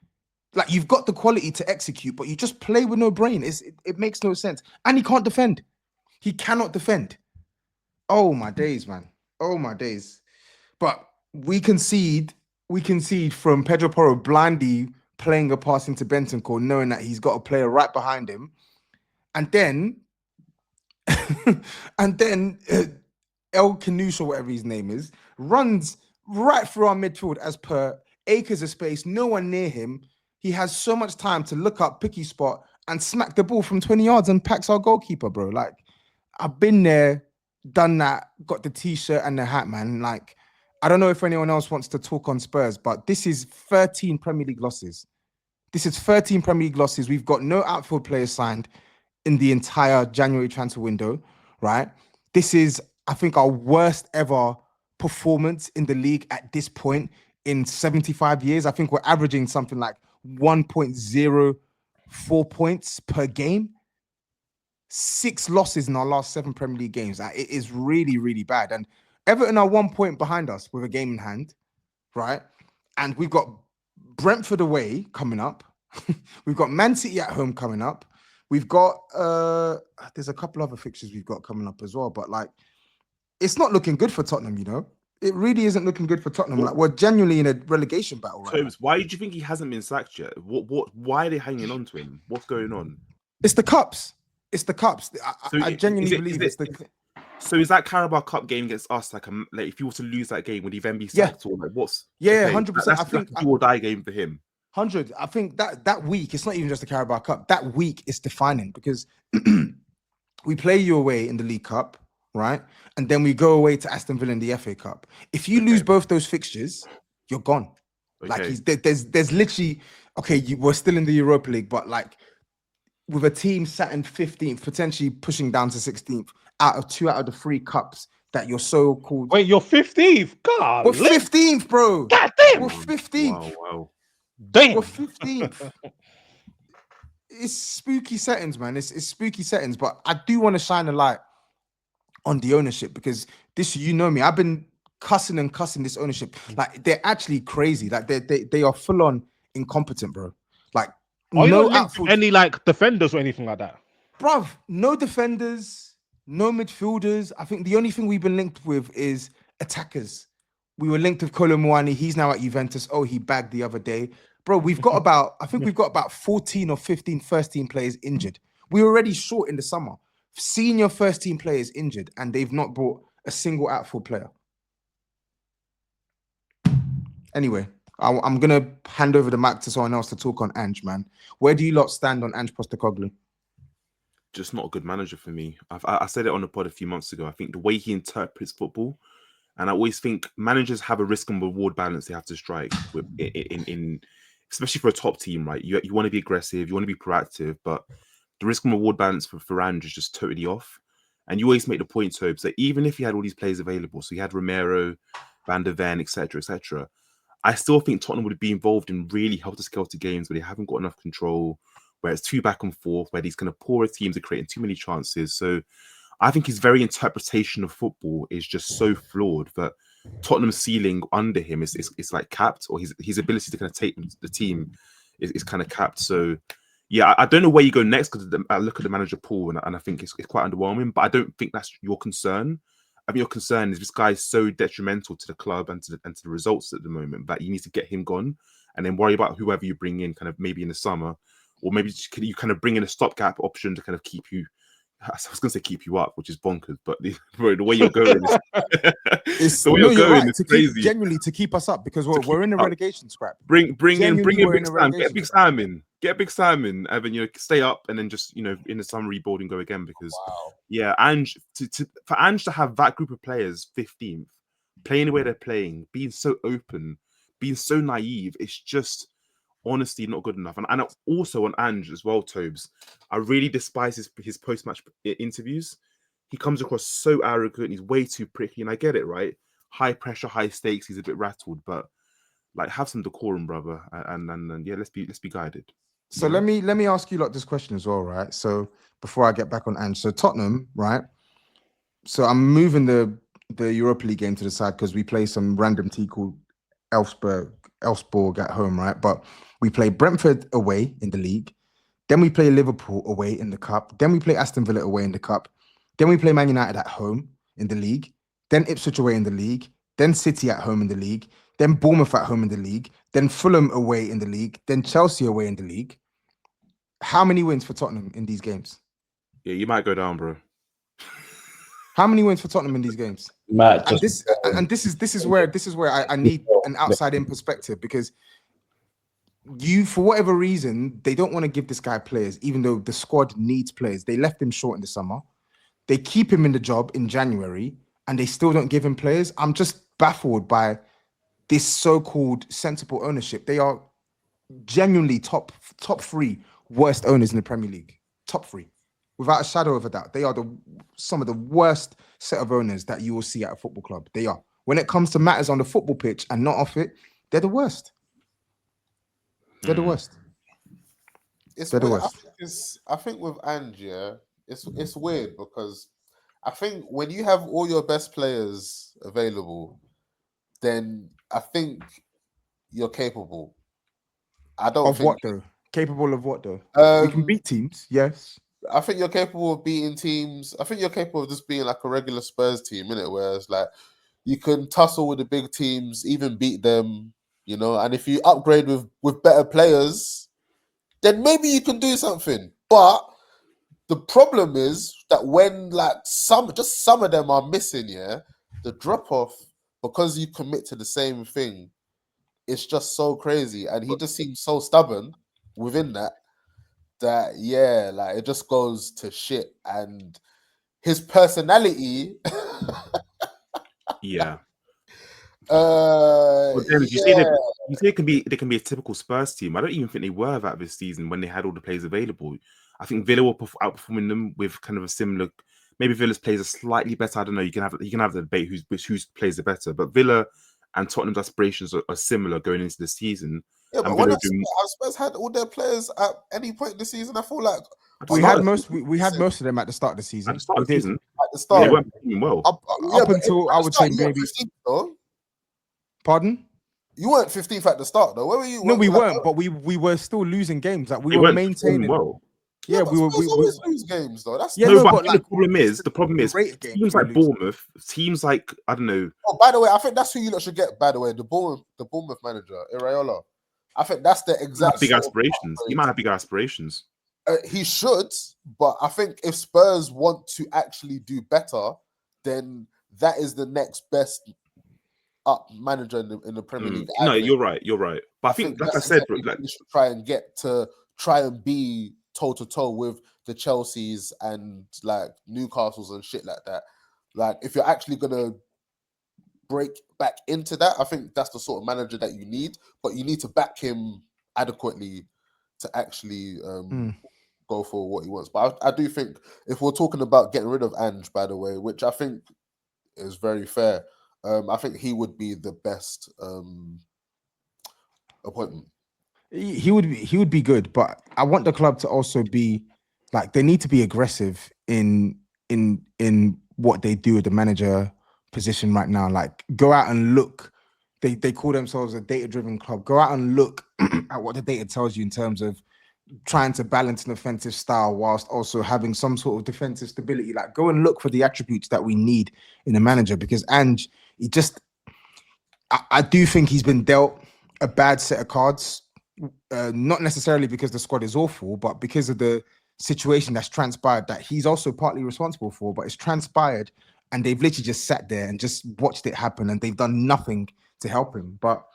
Like, you've got the quality to execute, but you just play with no brain. It makes no sense. And he can't defend. He cannot defend. Oh, my days, man. Oh, my days. But we concede from Pedro Porro blindly playing a pass into Bentancur, knowing that he's got a player right behind him. And then El Canouche, or whatever his name is, runs right through our midfield as per acres of space, no one near him. He has so much time to look up, pick his spot, and smack the ball from 20 yards and packs our goalkeeper, bro. Like, I've been there, done that, got the t-shirt and the hat, man. Like, I don't know if anyone else wants to talk on Spurs, but this is 13 Premier League losses. This is 13 Premier League losses. We've got no outfield players signed in the entire January transfer window, right? This is, I think, our worst ever performance in the league at this point in 75 years. I think we're averaging something like 1.04 points per game. 6 losses in our last 7 Premier League games. It is really, really bad. And Everton are 1 point behind us with a game in hand, right? And we've got Brentford away coming up. We've got Man City at home coming up. We've got, there's a couple other fixtures we've got coming up as well. But, like, it's not looking good for Tottenham, you know? It really isn't looking good for Tottenham. Like, we're genuinely in a relegation battle right now. Why do you think he hasn't been sacked yet? Why are they hanging on to him? What's going on? It's the cups. It's the cups. I genuinely believe it's the... So is that Carabao Cup game against us like if you were to lose that game, would he then be sacked? Or like what's 100%. I think that's a do or die game for him. 100. I think that week, it's not even just the Carabao Cup. That week is defining because we play you away in the League Cup, right? And then we go away to Aston Villa in the FA Cup. If you lose both those fixtures, you're gone. Okay. Like there's literally we're still in the Europa League, but like with a team sat in 15th, potentially pushing down to 16th out of 2 out of the 3 cups that you're so called. Wait, you're 15th? God, we're 15th, bro. God damn, we're 15th. Wow. Damn, we're 15th. It's spooky settings, man. It's spooky settings, but I do want to shine a light on the ownership because this, you know me, I've been cussing this ownership. Like, they're actually crazy. Like, they are full on incompetent, bro. Like, are no you not linked to any like defenders or anything like that? Bruv, no defenders, no midfielders. I think the only thing we've been linked with is attackers. We were linked with Kolo Muani. He's now at Juventus. Oh, he bagged the other day. Bro, we've got about 14 or 15 first-team players injured. We were already short in the summer. Senior first-team players injured, and they've not brought a single outfield player. Anyway, I'm going to hand over the mic to someone else to talk on Ange, man. Where do you lot stand on Ange Postecoglou? Just not a good manager for me. I said it on the pod a few months ago. I think the way he interprets football, and I always think managers have a risk and reward balance they have to strike with in especially for a top team, right? You want to be aggressive, you want to be proactive, but the risk and reward balance for Ange is just totally off. And you always make the point, Tobs, that even if he had all these players available, so he had Romero, Van der Ven, etc., I still think Tottenham would be involved in really helter-skelter games where they haven't got enough control, where it's too back and forth, where these kind of poorer teams are creating too many chances. So I think his very interpretation of football is just so flawed that Tottenham's ceiling under him is like capped, or his ability to kind of take the team is kind of capped. So yeah, I don't know where you go next because I look at the manager pool and I think it's quite underwhelming, but I don't think that's your concern. I mean, your concern is this guy is so detrimental to the club and to the results at the moment that you need to get him gone and then worry about whoever you bring in kind of maybe in the summer, or maybe you kind of bring in a stopgap option to kind of keep you. I was going to say keep you up, which is bonkers, but the way you're going is the way you're going is crazy. Genuinely to keep us up because we're in a relegation scrap. Bring in Big Sam, get Big Sam in, and then stay up, and then just in the summer rebuild and go again. Because Ange for Ange to have that group of players 15th, playing the way they're playing, being so open, being so naive, it's just honestly not good enough. And also on Ange as well, Tobes, I really despise his post-match interviews. He comes across so arrogant, he's way too prickly, and I get it, right? high pressure, high stakes. He's a bit rattled, but like have some decorum, brother. And yeah, let's be guided. So let me ask you this question as well, right? So before I get back on Ange, so Tottenham, right? So I'm moving the Europa League game to the side because we play some random team called Elfsborg at home, right? But we play Brentford away in the league. Then we play Liverpool away in the cup. Then we play Aston Villa away in the cup. Then we play Man United at home in the league. Then Ipswich away in the league. Then City at home in the league. Then Bournemouth at home in the league. Then Fulham away in the league. Then Chelsea away in the league. How many wins for Tottenham in these games? Yeah, you might go down, bro. How many wins for Tottenham in these games? Matt, And this is where I need an outside in perspective, because for whatever reason, they don't want to give this guy players, even though the squad needs players. They left him short in the summer. They keep him in the job in January, and they still don't give him players. I'm just baffled by this so-called sensible ownership. They are genuinely top 3 worst owners in the Premier League. Top 3. Without a shadow of a doubt. They are some of the worst set of owners that you will see at a football club. They are. When it comes to matters on the football pitch and not off it, they're the worst. They're the worst. They're the worst. I think with Ange, it's weird because I think when you have all your best players available, then I think you're capable. I don't of think what though? Capable of what though? We can beat teams, yes. I think you're capable of beating teams. I think you're capable of just being like a regular Spurs team, innit? Where it's like you can tussle with the big teams, even beat them, you know. And if you upgrade with better players, then maybe you can do something. But the problem is that when like some of them are missing, the drop off, because you commit to the same thing, it's just so crazy. And he just seems so stubborn within that like it just goes to shit. And his personality yeah. You say they can be a typical Spurs team. I don't even think they were that this season when they had all the players available. I think Villa were outperforming them with kind of a similar. Maybe Villa's plays are slightly better. I don't know. You can have the debate whose plays are better, but Villa and Tottenham's aspirations are similar going into the season. Yeah, but when Spurs had all their players at any point in the season, I feel like we had most of them at the start of the season. At the start of the season, at the start, they weren't playing well. Up until I would say maybe. 15th, Pardon? You weren't 15th at the start, though. Where were you? No, we weren't, but we were still losing games. Like we were maintaining. Well. Yeah, we always lose games though. That's but the problem is teams like Bournemouth, teams like I don't know. Oh, by the way, I think that's who you lot should get. By the way, the Bournemouth manager, Iraola. I think that's the exact. Big aspirations. He might have big aspirations. He should, but I think if Spurs want to actually do better, then that is the next best up manager in the Premier League. No, you're right. But I think like I said, bro, like we should try and be toe-to-toe with the Chelseas and like Newcastles and shit like that. Like if you're actually gonna break back into that, I think that's the sort of manager that you need, but you need to back him adequately to actually go for what he wants. But I do think if we're talking about getting rid of Ange, by the way, which I think is very fair, I think he would be the best appointment. He would be good, but I want the club to also be like they need to be aggressive in what they do with the manager position right now. Like go out and look. They call themselves a data-driven club. Go out and look at what the data tells you in terms of trying to balance an offensive style whilst also having some sort of defensive stability. Like go and look for the attributes that we need in a manager, because Ange, I do think he's been dealt a bad set of cards. Not necessarily because the squad is awful, but because of the situation that's transpired that he's also partly responsible for, but it's transpired and they've literally just sat there and just watched it happen and they've done nothing to help him. But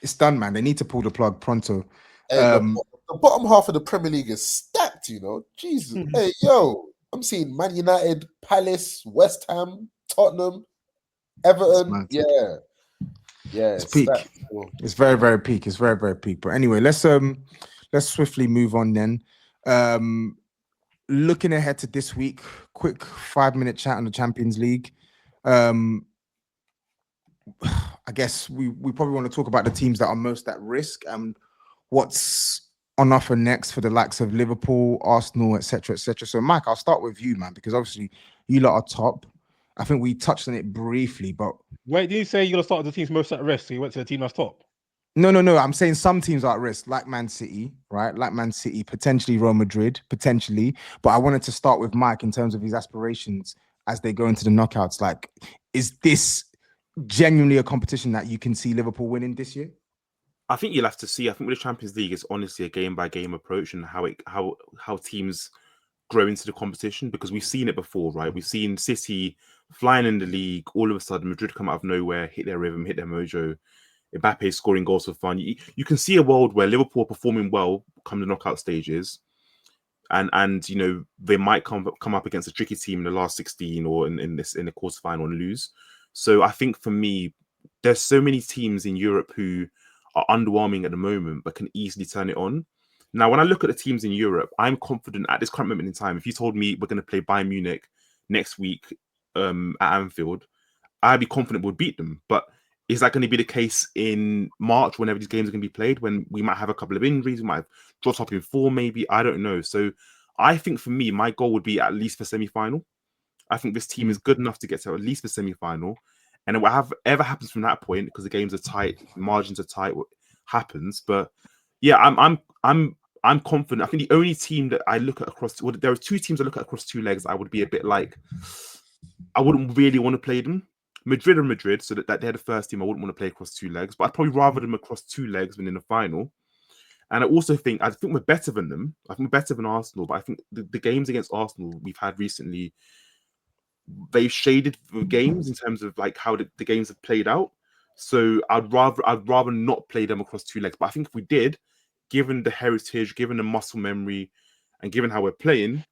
it's done, man. They need to pull the plug pronto. Hey, the bottom half of the Premier League is stacked, you know. Jesus. Hey, yo, I'm seeing Man United, Palace, West Ham, Tottenham, Everton. Yeah, it's peak. It's very, very peak. It's very, very peak. But anyway, let's swiftly move on then. Looking ahead to this week, quick 5-minute chat on the Champions League. I guess we probably want to talk about the teams that are most at risk and what's on offer next for the likes of Liverpool, Arsenal, etc., etc. So, Mike, I'll start with you, man, because obviously you lot are top. I think we touched on it briefly, but Wait, did you say you're gonna start with the teams most at risk? So you went to the team that's top. no. I'm saying some teams are at risk, like Man City, right? Like Man City, potentially Real Madrid, potentially. But I wanted to start with Mike in terms of his aspirations as they go into the knockouts. Like, is this genuinely a competition that you can see Liverpool winning this year? I think you'll have to see. I think with the Champions League, it's honestly a game by game approach and how teams grow into the competition, because we've seen it before, right? We've seen City flying in the league, all of a sudden Madrid come out of nowhere, hit their rhythm, hit their mojo. Mbappe scoring goals for fun. You can see a world where Liverpool are performing well come the knockout stages, and you know they might come up against a tricky team in the last 16 or in the quarterfinal and lose. So I think for me, there's so many teams in Europe who are underwhelming at the moment, but can easily turn it on. Now, when I look at the teams in Europe, I'm confident at this current moment in time. If you told me we're going to play Bayern Munich next week at Anfield, I'd be confident we'll beat them. But is that going to be the case in March whenever these games are going to be played, when we might have a couple of injuries, we might have dropped up in form maybe? I don't know. So I think for me, my goal would be at least for semi-final. I think this team is good enough to get to at least the semi-final. And whatever happens from that point, because the games are tight, margins are tight, what happens. But yeah, I'm confident. I think the only team that I look at across, well, there are two teams I look at across two legs. I would be a bit like, I wouldn't really want to play them. Madrid or Madrid, so that they're the first team I wouldn't want to play across two legs, but I'd probably rather them across two legs than in the final. And I also think we're better than them. I think we're better than Arsenal, but I think the games against Arsenal we've had recently, they've shaded the games in terms of like how the games have played out. So I'd rather not play them across two legs. But I think if we did, given the heritage, given the muscle memory, and given how we're playing,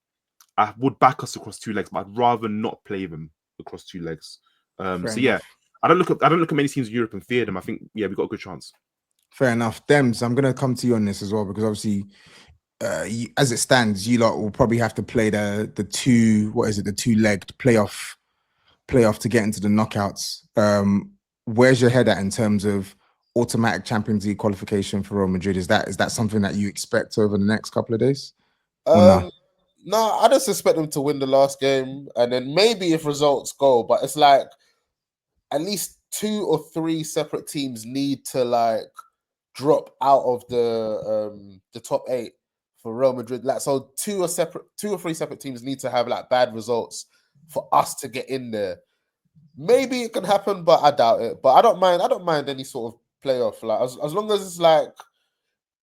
I would back us across two legs, but I'd rather not play them across two legs. So yeah, I don't look at many teams in Europe and fear them. I think we've got a good chance. Fair enough. Demz, I'm going to come to you on this as well, because obviously, as it stands, you lot will probably have to play the two-legged playoff to get into the knockouts. Where's your head at in terms of automatic Champions League qualification for Real Madrid? Is that something that you expect over the next couple of days? No, I just expect them to win the last game, and then maybe if results go, but it's like at least 2 or 3 separate teams need to like drop out of the top 8 for Real Madrid. Like, so 2 or 3 separate teams need to have like bad results for us to get in there. Maybe it can happen, but I doubt it. But I don't mind any sort of playoff. Like as long as it's like,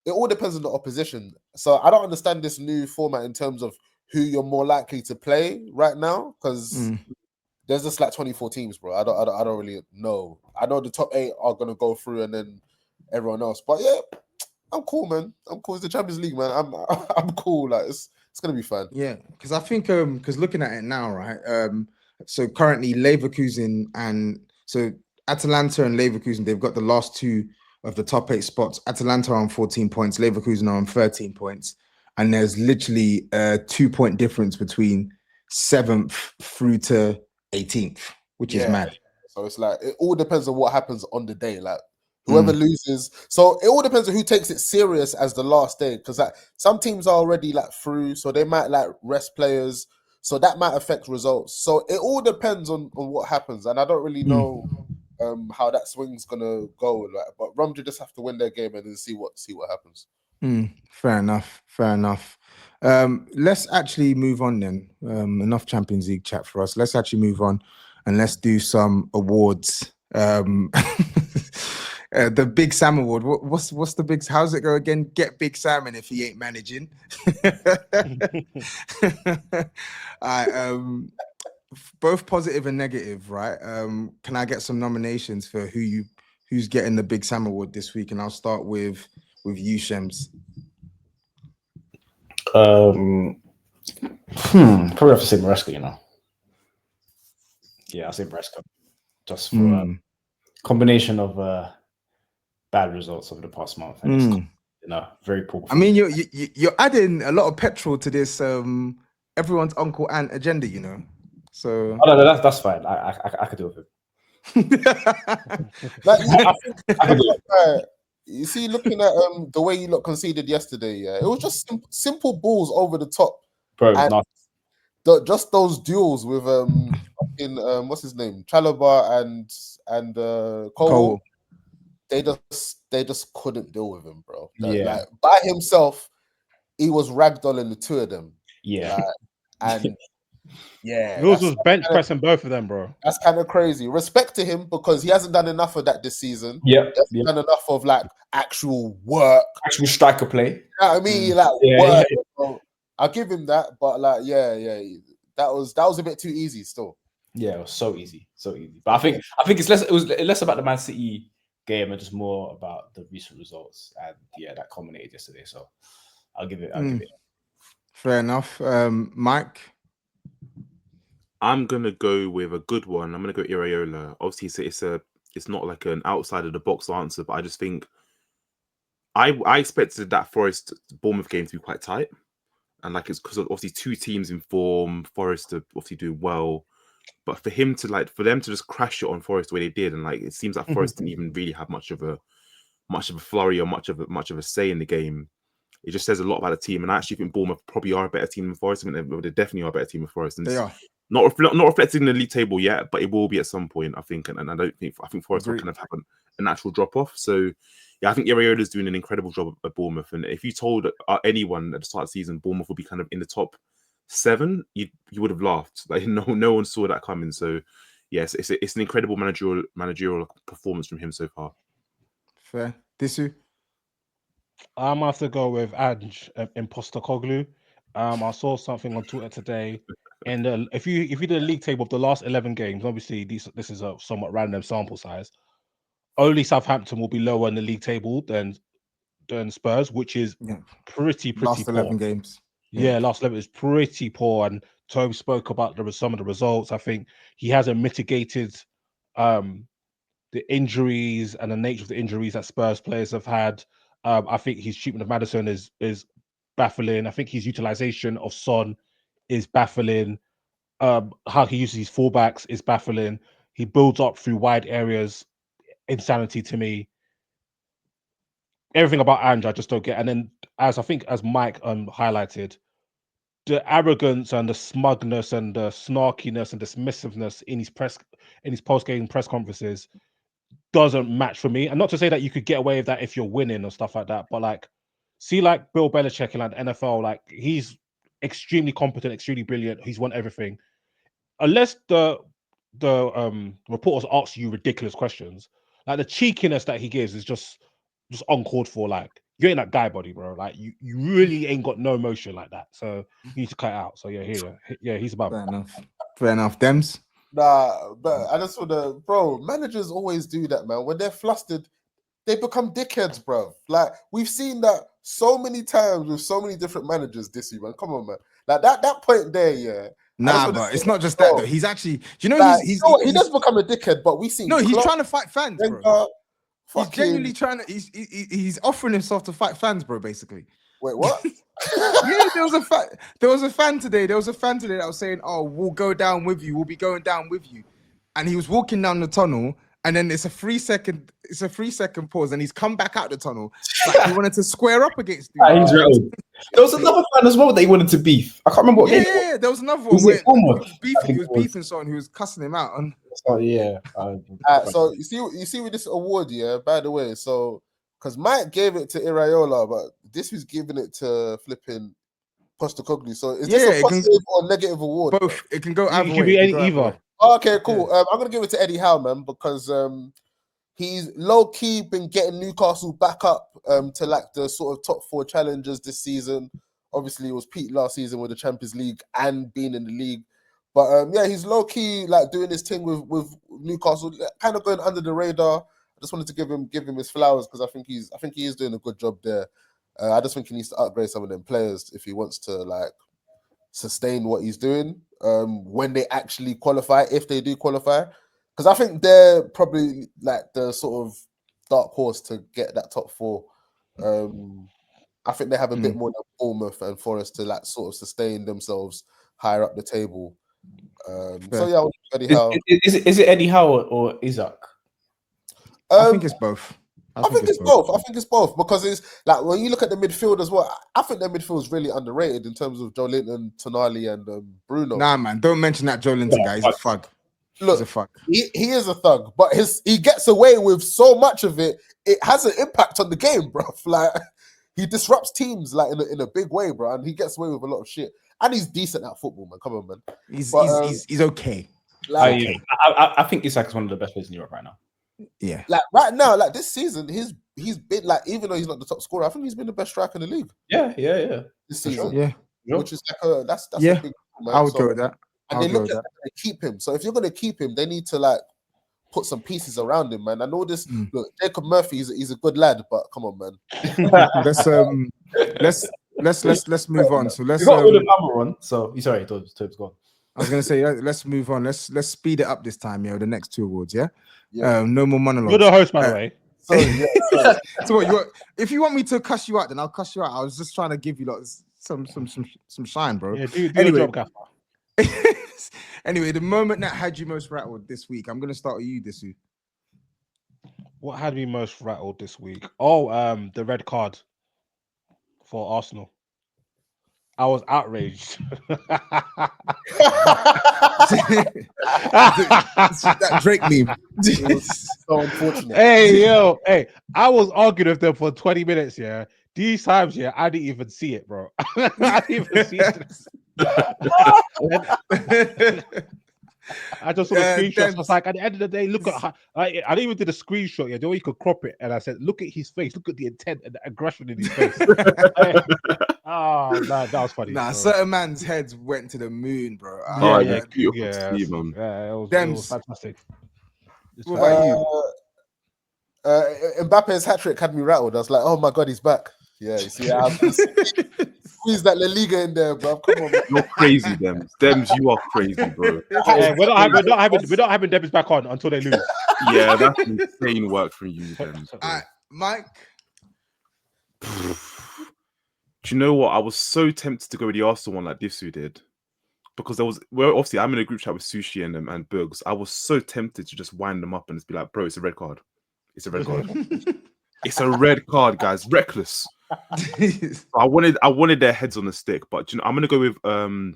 it all depends on the opposition. So I don't understand this new format in terms of who you're more likely to play right now, because there's just like 24 teams, bro. I don't really know. I know the top 8 are gonna go through, and then everyone else. But yeah, I'm cool, man. I'm cool. It's the Champions League, man. I'm cool. Like it's gonna be fun. Yeah, because I think because looking at it now, right? So currently Leverkusen and so Atalanta and Leverkusen, they've got the last 2 of the top 8 spots. Atalanta are on 14 points, Leverkusen are on 13 points. And there's literally a 2-point difference between 7th through to 18th, which is mad. So it's like, it all depends on what happens on the day. Like whoever loses. So it all depends on who takes it serious as the last day. Because like some teams are already like through, so they might like rest players. So that might affect results. So it all depends on what happens. And I don't really know how that swing's gonna go. Like, but Romja just have to win their game and then see what happens. Fair enough. Let's actually move on then. Enough Champions League chat for us. Let's actually move on and let's do some awards. The Big Sam Award. What's the big? How's it go again? Get Big Salmon if he ain't managing. Both positive and negative, right? Can I get some nominations for who's getting the Big Sam Award this week? And I'll start with you, Semms. Probably have to say Maresca, you know. Yeah, I'll say Maresca. Just for a combination of bad results over the past month. And very poor. I mean, you're adding a lot of petrol to this everyone's Uncle Ant agenda, you know. So no, that's fine. I could do with it. Like, you see, looking at the way you look conceded yesterday, yeah, it was just simple balls over the top, Bro, and not just those duels with what's his name, Chalobah and Cole. They just couldn't deal with him, bro. Like by himself, he was ragdolling the two of them. Yeah, like, and yeah, Rules was bench pressing both of them, bro. That's kind of crazy. Respect to him because he hasn't done enough of that this season. He hasn't done enough of like actual work, actual striker play. You know what I mean? Like work. So I'll give him that, but like, that was a bit too easy still. Yeah, it was so easy. But I think it was less about the Man City game and just more about the recent results. And yeah, that culminated yesterday. So I'll give it. Fair enough. Mike? I'm gonna go with a good one. I'm gonna go Iraola. Obviously, it's not like an outside of the box answer, but I just think I expected that Forest Bournemouth game to be quite tight, and like it's because obviously two teams in form. Forest are obviously doing well, but for them to just crash it on Forest the way they did, and like it seems like Forest didn't even really have much of a flurry or much of a say in the game. It just says a lot about the team, and I actually think Bournemouth probably are a better team than Forest. I mean, they definitely are a better team than Forest. And they are not reflected in the league table yet, but it will be at some point, I think. And I think Forest will kind of have a natural drop off. So yeah, I think Iraola is doing an incredible job at Bournemouth. And if you told anyone at the start of the season Bournemouth would be kind of in the top 7, you would have laughed. Like no one saw that coming. So yes, it's an incredible managerial performance from him so far. Fair. Disu? I'm gonna have to go with Ange Postecoglou. I saw something on Twitter today, and if you did a league table of the last 11 games, obviously this is a somewhat random sample size. Only Southampton will be lower in the league table than Spurs, which is pretty last poor. 11 games. Yeah, last 11 is pretty poor. And Tobs spoke about some of the results. I think he hasn't mitigated the injuries and the nature of the injuries that Spurs players have had. I think his treatment of Maddison is baffling. I think his utilization of Son is baffling. How he uses his fullbacks is baffling. He builds up through wide areas. Insanity to me. Everything about Ange, I just don't get. And then, as Mike highlighted, the arrogance and the smugness and the snarkiness and dismissiveness in his post-game press conferences doesn't match for me. And not to say that you could get away with that if you're winning or stuff like that, but like, see, like Bill Belichick in like the NFL, like he's extremely competent, extremely brilliant. He's won everything. Unless the reporters ask you ridiculous questions, like the cheekiness that he gives is just uncalled for. Like, you ain't that guy, buddy, bro. Like you really ain't got no emotion like that. So you need to cut it out. So he's above. Fair enough. Demz? Nah, but I just want managers always do that, man. When they're flustered, they become dickheads, bro. Like, we've seen that so many times with so many different managers this year, man. Come on, man. Like that point there, yeah. Nah, but it's not just that though. He's actually, he does become a dickhead, but we've seen. No, he's trying to fight fans, bro. He's genuinely trying to. He's offering himself to fight fans, bro. Basically. Wait, what? Yeah, there was a fan today that was saying, "Oh, we'll go down with you. We'll be going down with you," and he was walking down the tunnel, and then it's a 3 second pause, and he's come back out the tunnel. Like he wanted to square up against you. There was another fan as well that he wanted to beef. I can't remember what. Yeah, there was another one where he was beefing someone who was cussing him out. Oh yeah. So you see with this award, yeah. By the way, so because Mike gave it to Iraola, but this was giving it to flipping Postecoglou. So is this a positive or negative award? Both. It can go either way. It can be either. Okay, cool. Yeah. I'm gonna give it to Eddie Howe, man, because he's low key been getting Newcastle back up to like the sort of top 4 challengers this season. Obviously, it was Pete last season with the Champions League and being in the league. But he's low key like doing his thing with Newcastle, kind of going under the radar. I just wanted to give him his flowers because I think he is doing a good job there. I just think he needs to upgrade some of them players if he wants to like sustain what he's doing when they actually qualify, if they do qualify. Because I think they're probably like the sort of dark horse to get that top 4. I think they have a bit more than Bournemouth and Forest to like sort of sustain themselves higher up the table. So yeah, Eddie Howe. Is it Eddie Howe or Isaac? I think it's both. I think it's both. I think it's both because it's like when you look at the midfield as well. I think their midfield is really underrated in terms of Joe Linton, Tonali, and Bruno. Nah, man, don't mention that Joe Linton guy. He's a thug. Look, he's a thug. He is a thug, but he gets away with so much of it. It has an impact on the game, bro. Like he disrupts teams like in a big way, bro, and he gets away with a lot of shit. And he's decent at football, man. Come on, man. He's okay. Like, I think Isaac is one of the best players in Europe right now. Yeah, like right now, like this season, he's been like, even though he's not the top scorer, I think he's been the best striker in the league. Yeah. This season, yeah, which is like that's a big deal, man. I would go with that. And they look at that and keep him. So if you're gonna keep him, they need to like put some pieces around him, man. I know this. Look, Jacob Murphy, he's a good lad, but come on, man. let's move on. So let's. got William Palmer on. So sorry, Tobs, go on. I was gonna say let's move on. Let's speed it up this time, the next two awards, yeah. No more monologues. You're the host, by the way. Sorry. So what if you want me to cuss you out, then I'll cuss you out. I was just trying to give you like some shine, bro. Yeah, do anyway, your job, Gaffer. Anyway, the moment that had you most rattled this week, I'm gonna start with you, Disu. What had me most rattled this week? Oh, the red card for Arsenal. I was outraged. That Drake meme. So unfortunate. Hey, I was arguing with them for 20 minutes, yeah. These times, yeah, I didn't even see it, bro. I didn't even see it. I just saw the screenshots. I was like, at the end of the day, look at how I didn't even do the screenshot. Yeah, the way you could crop it, and I said, look at his face, look at the intent and the aggression in his face. Oh, that was funny. Nah, certain man's heads went to the moon, bro. Beautiful to see, man. Yeah, it Demz. was fantastic. What about you? Mbappe's hat trick had me rattled. I was like, oh my god, he's back. Yeah, you see, I squeeze that La Liga in there, bro. Come on, man. You're crazy, Demz. Demz, you are crazy, bro. Yeah, we're not having Demz back on until they lose. Yeah, that's insane work from you, Demz. Mike. Do you know what? I was so tempted to go with the Arsenal one like Disu did. Because obviously I'm in a group chat with Sushi and Bugs. I was so tempted to just wind them up and just be like, bro, it's a red card. It's a red card. It's a red card, guys. Reckless. I wanted their heads on the stick, but I'm gonna go with the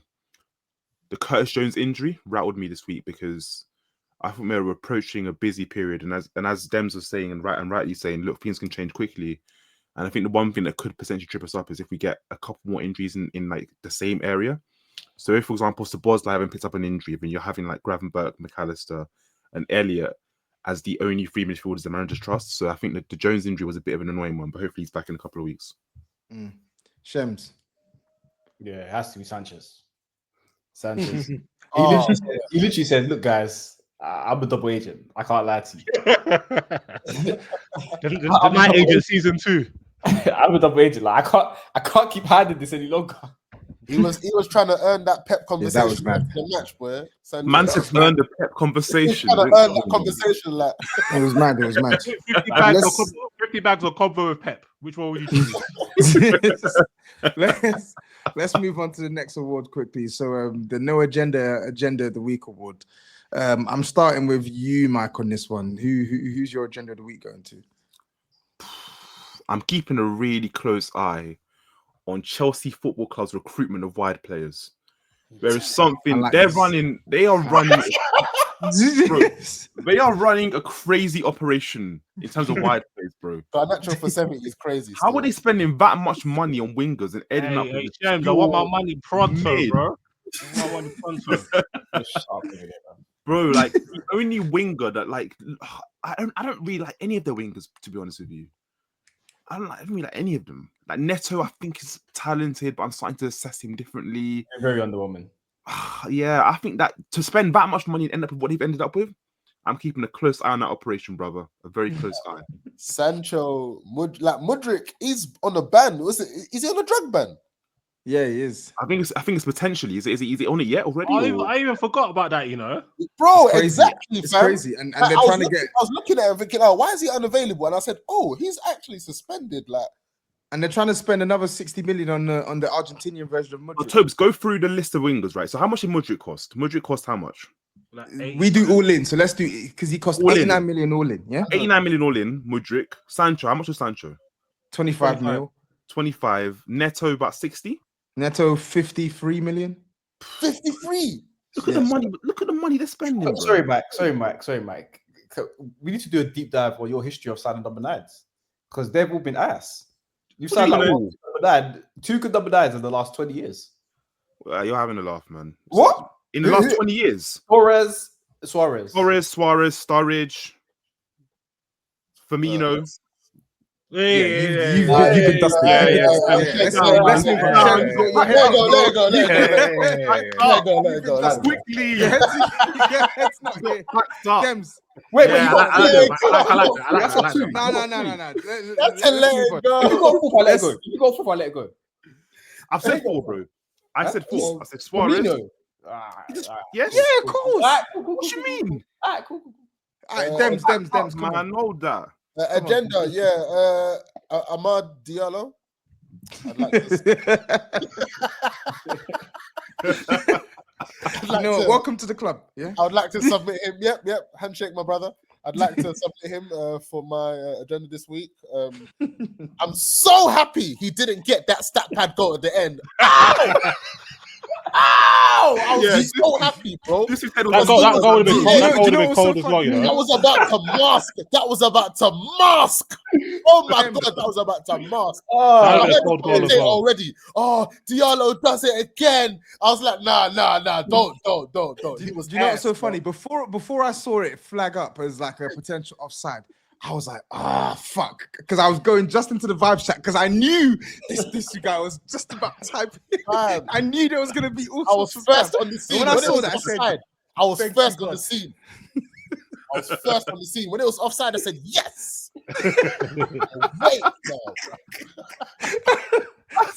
Curtis Jones injury rattled me this week because I think we were approaching a busy period, and as Demz was saying and rightly saying, look, things can change quickly. And I think the one thing that could potentially trip us up is if we get a couple more injuries in like the same area. So if, for example, Sabozlai haven't picked up an injury, then you're having like Gravenberch, McAllister, and Elliott as the only three midfielders the managers trust. So I think that the Jones injury was a bit of an annoying one, but hopefully he's back in a couple of weeks. Shems. Yeah, it has to be Sanchez. He literally said, look, guys, I'm a double agent. I can't lie to you. the night agent season 2. I'm a double agent. Like I can't keep hiding this any longer. He was trying to earn that pep conversation. Yeah, that was mad. The match, boy. Man said to earn the pep conversation. Trying to earn that conversation, like. It was mad. 50 bags of combo with Pep. Which one would you choose? Let's move on to the next award quickly. So the No Agenda of the Week award. I'm starting with you, Mike, on this one. Who's your Agenda of the Week going to? I'm keeping a really close eye on Chelsea Football Club's recruitment of wide players. There is something they are running. They are running a crazy operation in terms of wide players, bro. So natural for 70 is crazy. How are they spending that much money on wingers and ending up with James, I want my money pronto, bro. I want my money pronto. Bro, like the only winger that like I don't really like any of the wingers, to be honest with you. I don't really like any of them. Like Neto, I think is talented, but I'm starting to assess him differently. Very underwhelming. Yeah, I think that to spend that much money and end up with what they've ended up with, I'm keeping a close eye on that operation, brother. A very close eye. Sancho, Mudryk, he's on a ban. Is he on a drug ban? Yeah, he is. I think it's potentially. Is he on it yet already? I even forgot about that. You know, bro. Exactly, it's fam. crazy. And they're trying to get. I was looking at him thinking, oh, why is he unavailable? And I said, oh, he's actually suspended. Like, And they're trying to spend another 60 million on the Argentinian version of Oh, Modric. Tobs, go through the list of wingers, right? So how much did Modric cost? Modric cost how much? Like We do all in, so let's do it because he cost All in. 89 million all in. Yeah, 89 million all in. Modric, Sancho. How much was Sancho? 25 mil. 25. Neto about 60. Neto 53 million. 53. Look at the money. Look at the money they're spending. Bro. Sorry, Mike. We need to do a deep dive on your history of signing number 9s because they've all been ass. You've signed like two good number 9s in the last 20 years. You're having a laugh, man. What? In the last 20 years? Suarez, Sturridge, Firmino. You've been dusty. Let's move on. Let go. Quickly. Your head's not here. Demz. Wait, I like that. No. That's a let it go. You go fourth, I let it go. I've said 4, bro. I said 4. I said Suarez. Yes. Yeah, of course. What do you mean? Cool. All right, Demz. Come Man, I on. know that. Agenda, Amad Diallo. I'd like to. Welcome to the club. Yeah, I would like to submit him. Yep. Handshake, my brother. I'd like to submit him for my agenda this week. I'm so happy he didn't get that stat pad goal at the end. Ow! I was so happy, bro. That goal would have been cold as well, you know. That was about to mask. Oh my god, that was about to mask. I heard the goal already. Oh, Diallo does it again. I was like, nah. Don't. He was. Do you know what's so funny? Before I saw it flag up as like a potential offside, I was like, fuck, because I was going just into the vibe chat because I knew this guy was just about typing. I knew there was gonna be all I was first on the scene. When I saw that, I said, I was first on the scene. When it was offside, I said, yes. Wait, no.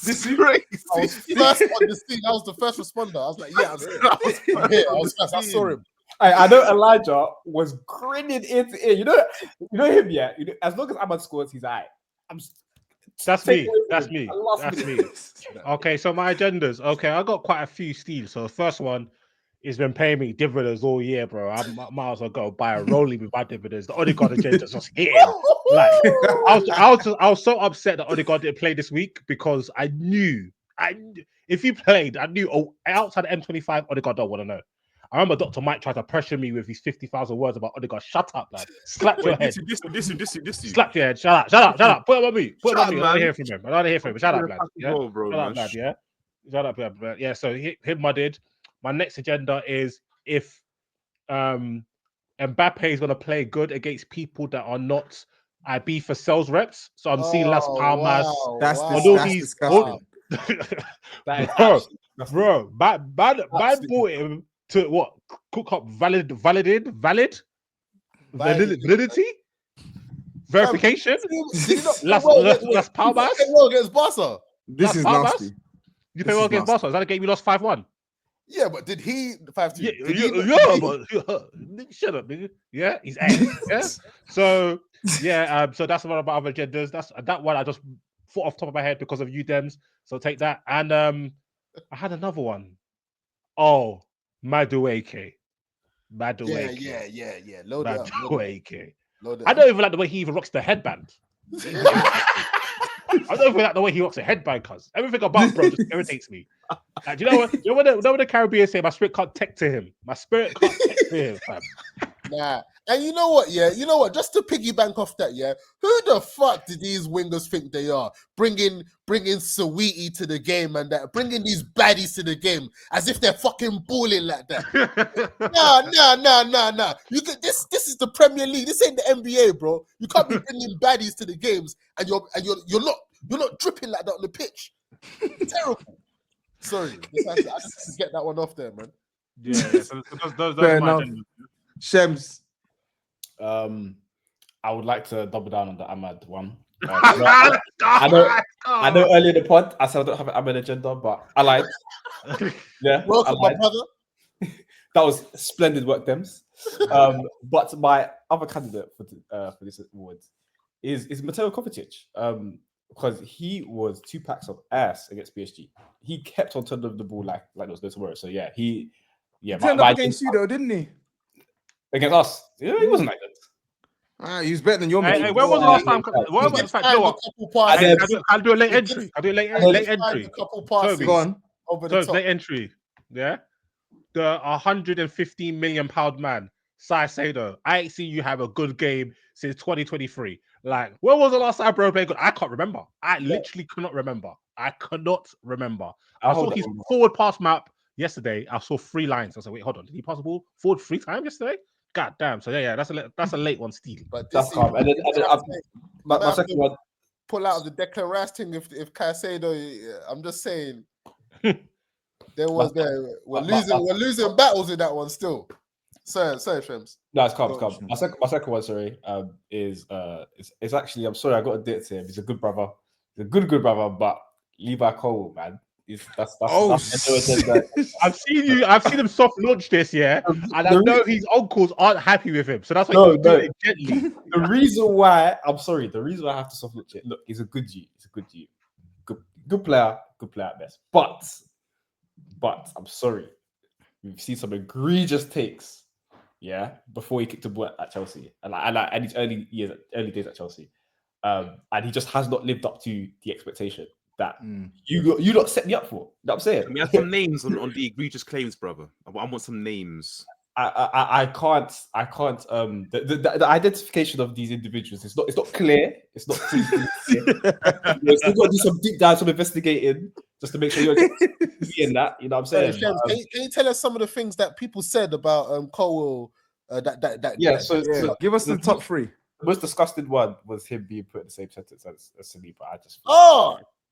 This is crazy. I was first on the scene. I was the first responder. I was like, yeah, I'm here. I was first. I saw him. I know Elijah was grinning ear to ear. You know him, yeah. As long as Ahmad scores, he's alright. That's me. Okay, so my agendas. Okay, I got quite a few steals. So the first one has been paying me dividends all year, bro. I might as well go buy a rolling with my dividends. The Odegaard agenda's just hitting. Like, I was so upset that Odegaard didn't play this week because I knew if he played, I knew outside the M25, Odegaard don't want to know. I remember Dr. Mike tried to pressure me with his 50,000 words about Odegaard. Shut up, lad. Slap your head. Disu. Slap your head. Shut up. Put it on me. I don't want to hear from him. Shut up, lad. Yeah? Shut up, lad. Yeah, so him I did. My next agenda is if Mbappe is going to play good against people that are not IB for sales reps. So I'm seeing Las Palmas. Wow, That's disgusting. Bro, bad bought him to what? Cook up validity? Verification? Las Palmas? Against Barca. This is nasty. You play well against Barca. Is that a game you lost 5-1? Yeah, but did he 5-2? But shut up, nigga. Yeah, he's ass. Yeah. So so that's one of my other agendas. That's that one I just thought off the top of my head because of you, Demz. So take that. And I had another one. Oh, Madueke. Yeah. Load it up. Madueke. I don't even like the way he even rocks the headband. I don't even like the way he rocks a headband, cuz everything about bro just irritates me. Like, do you know what? You know what the Caribbean say? My spirit can't take to him. My spirit can't take to him, fam. Nah. And you know what? Yeah, just to piggyback off that, yeah. Who the fuck did these wingers think they are? Bringing Saweetie to the game and that, bringing these baddies to the game as if they're fucking balling like that. Nah. You can, this is the Premier League. This ain't the NBA, bro. You can't be bringing baddies to the games and you're not dripping like that on the pitch. Terrible. Sorry, I just had to get that one off there, man. Yeah. So those Fair are my enough. agendas. Shems. I would like to double down on the Ahmad one. I know earlier in the pod I said I don't have an Ahmad agenda, but I lied. Yeah, Welcome, my brother. That was splendid work, Demz. But my other candidate for this award is Mateo Kovacic. because he was 2 packs of ass against PSG. He kept on turning the ball like there was no tomorrow. So yeah, he turned up against you though, didn't he? against us. Yeah, he wasn't like that. He was better than your Hey, mate. when was the last time? When was, in fact, you know what? I'll do a late entry. I'll do a late entry. A couple passes Go on. over the So top. late entry. Yeah. The 115 million pound man, Saicedo. I ain't seen you have a good game since 2023. Like, when was the last time bro played good? I can't remember. I literally cannot remember. I cannot remember. I saw his forward pass map yesterday. I saw 3 lines. I was like, wait, hold on. Did he pass the ball forward 3 times yesterday? God damn. So yeah, that's a late one still. But That's calm. And then my second one. Pull out of the Declan Rice thing if Caicedo. I'm just saying. We're losing battles in that one still. Sorry, Shems. No, it's calm. My second one, sorry, is it's actually, I'm sorry, I got a date to him. He's a good brother. He's a good brother, but Levi Cole, man. That's I've seen him soft launch this, yeah, and I know his uncles aren't happy with him, so that's why he's doing it gently. The reason why I have to soft launch it. Look, he's a good G. Good player at best. But I'm sorry, we've seen some egregious takes, yeah, before he kicked the ball at Chelsea, and his early days at Chelsea, and he just has not lived up to the expectation that you lot set me up for. You know what I'm saying? We have some names on the egregious claims, brother. I want some names. I can't. The identification of these individuals is not clear. It's not clear. You've still got to do some deep dive, some investigating, just to make sure you're in that. You know what I'm saying? Can you tell us some of the things that people said about Cole? So give us the top 3. The most disgusting one was him being put in the same sentence as Saliba. I just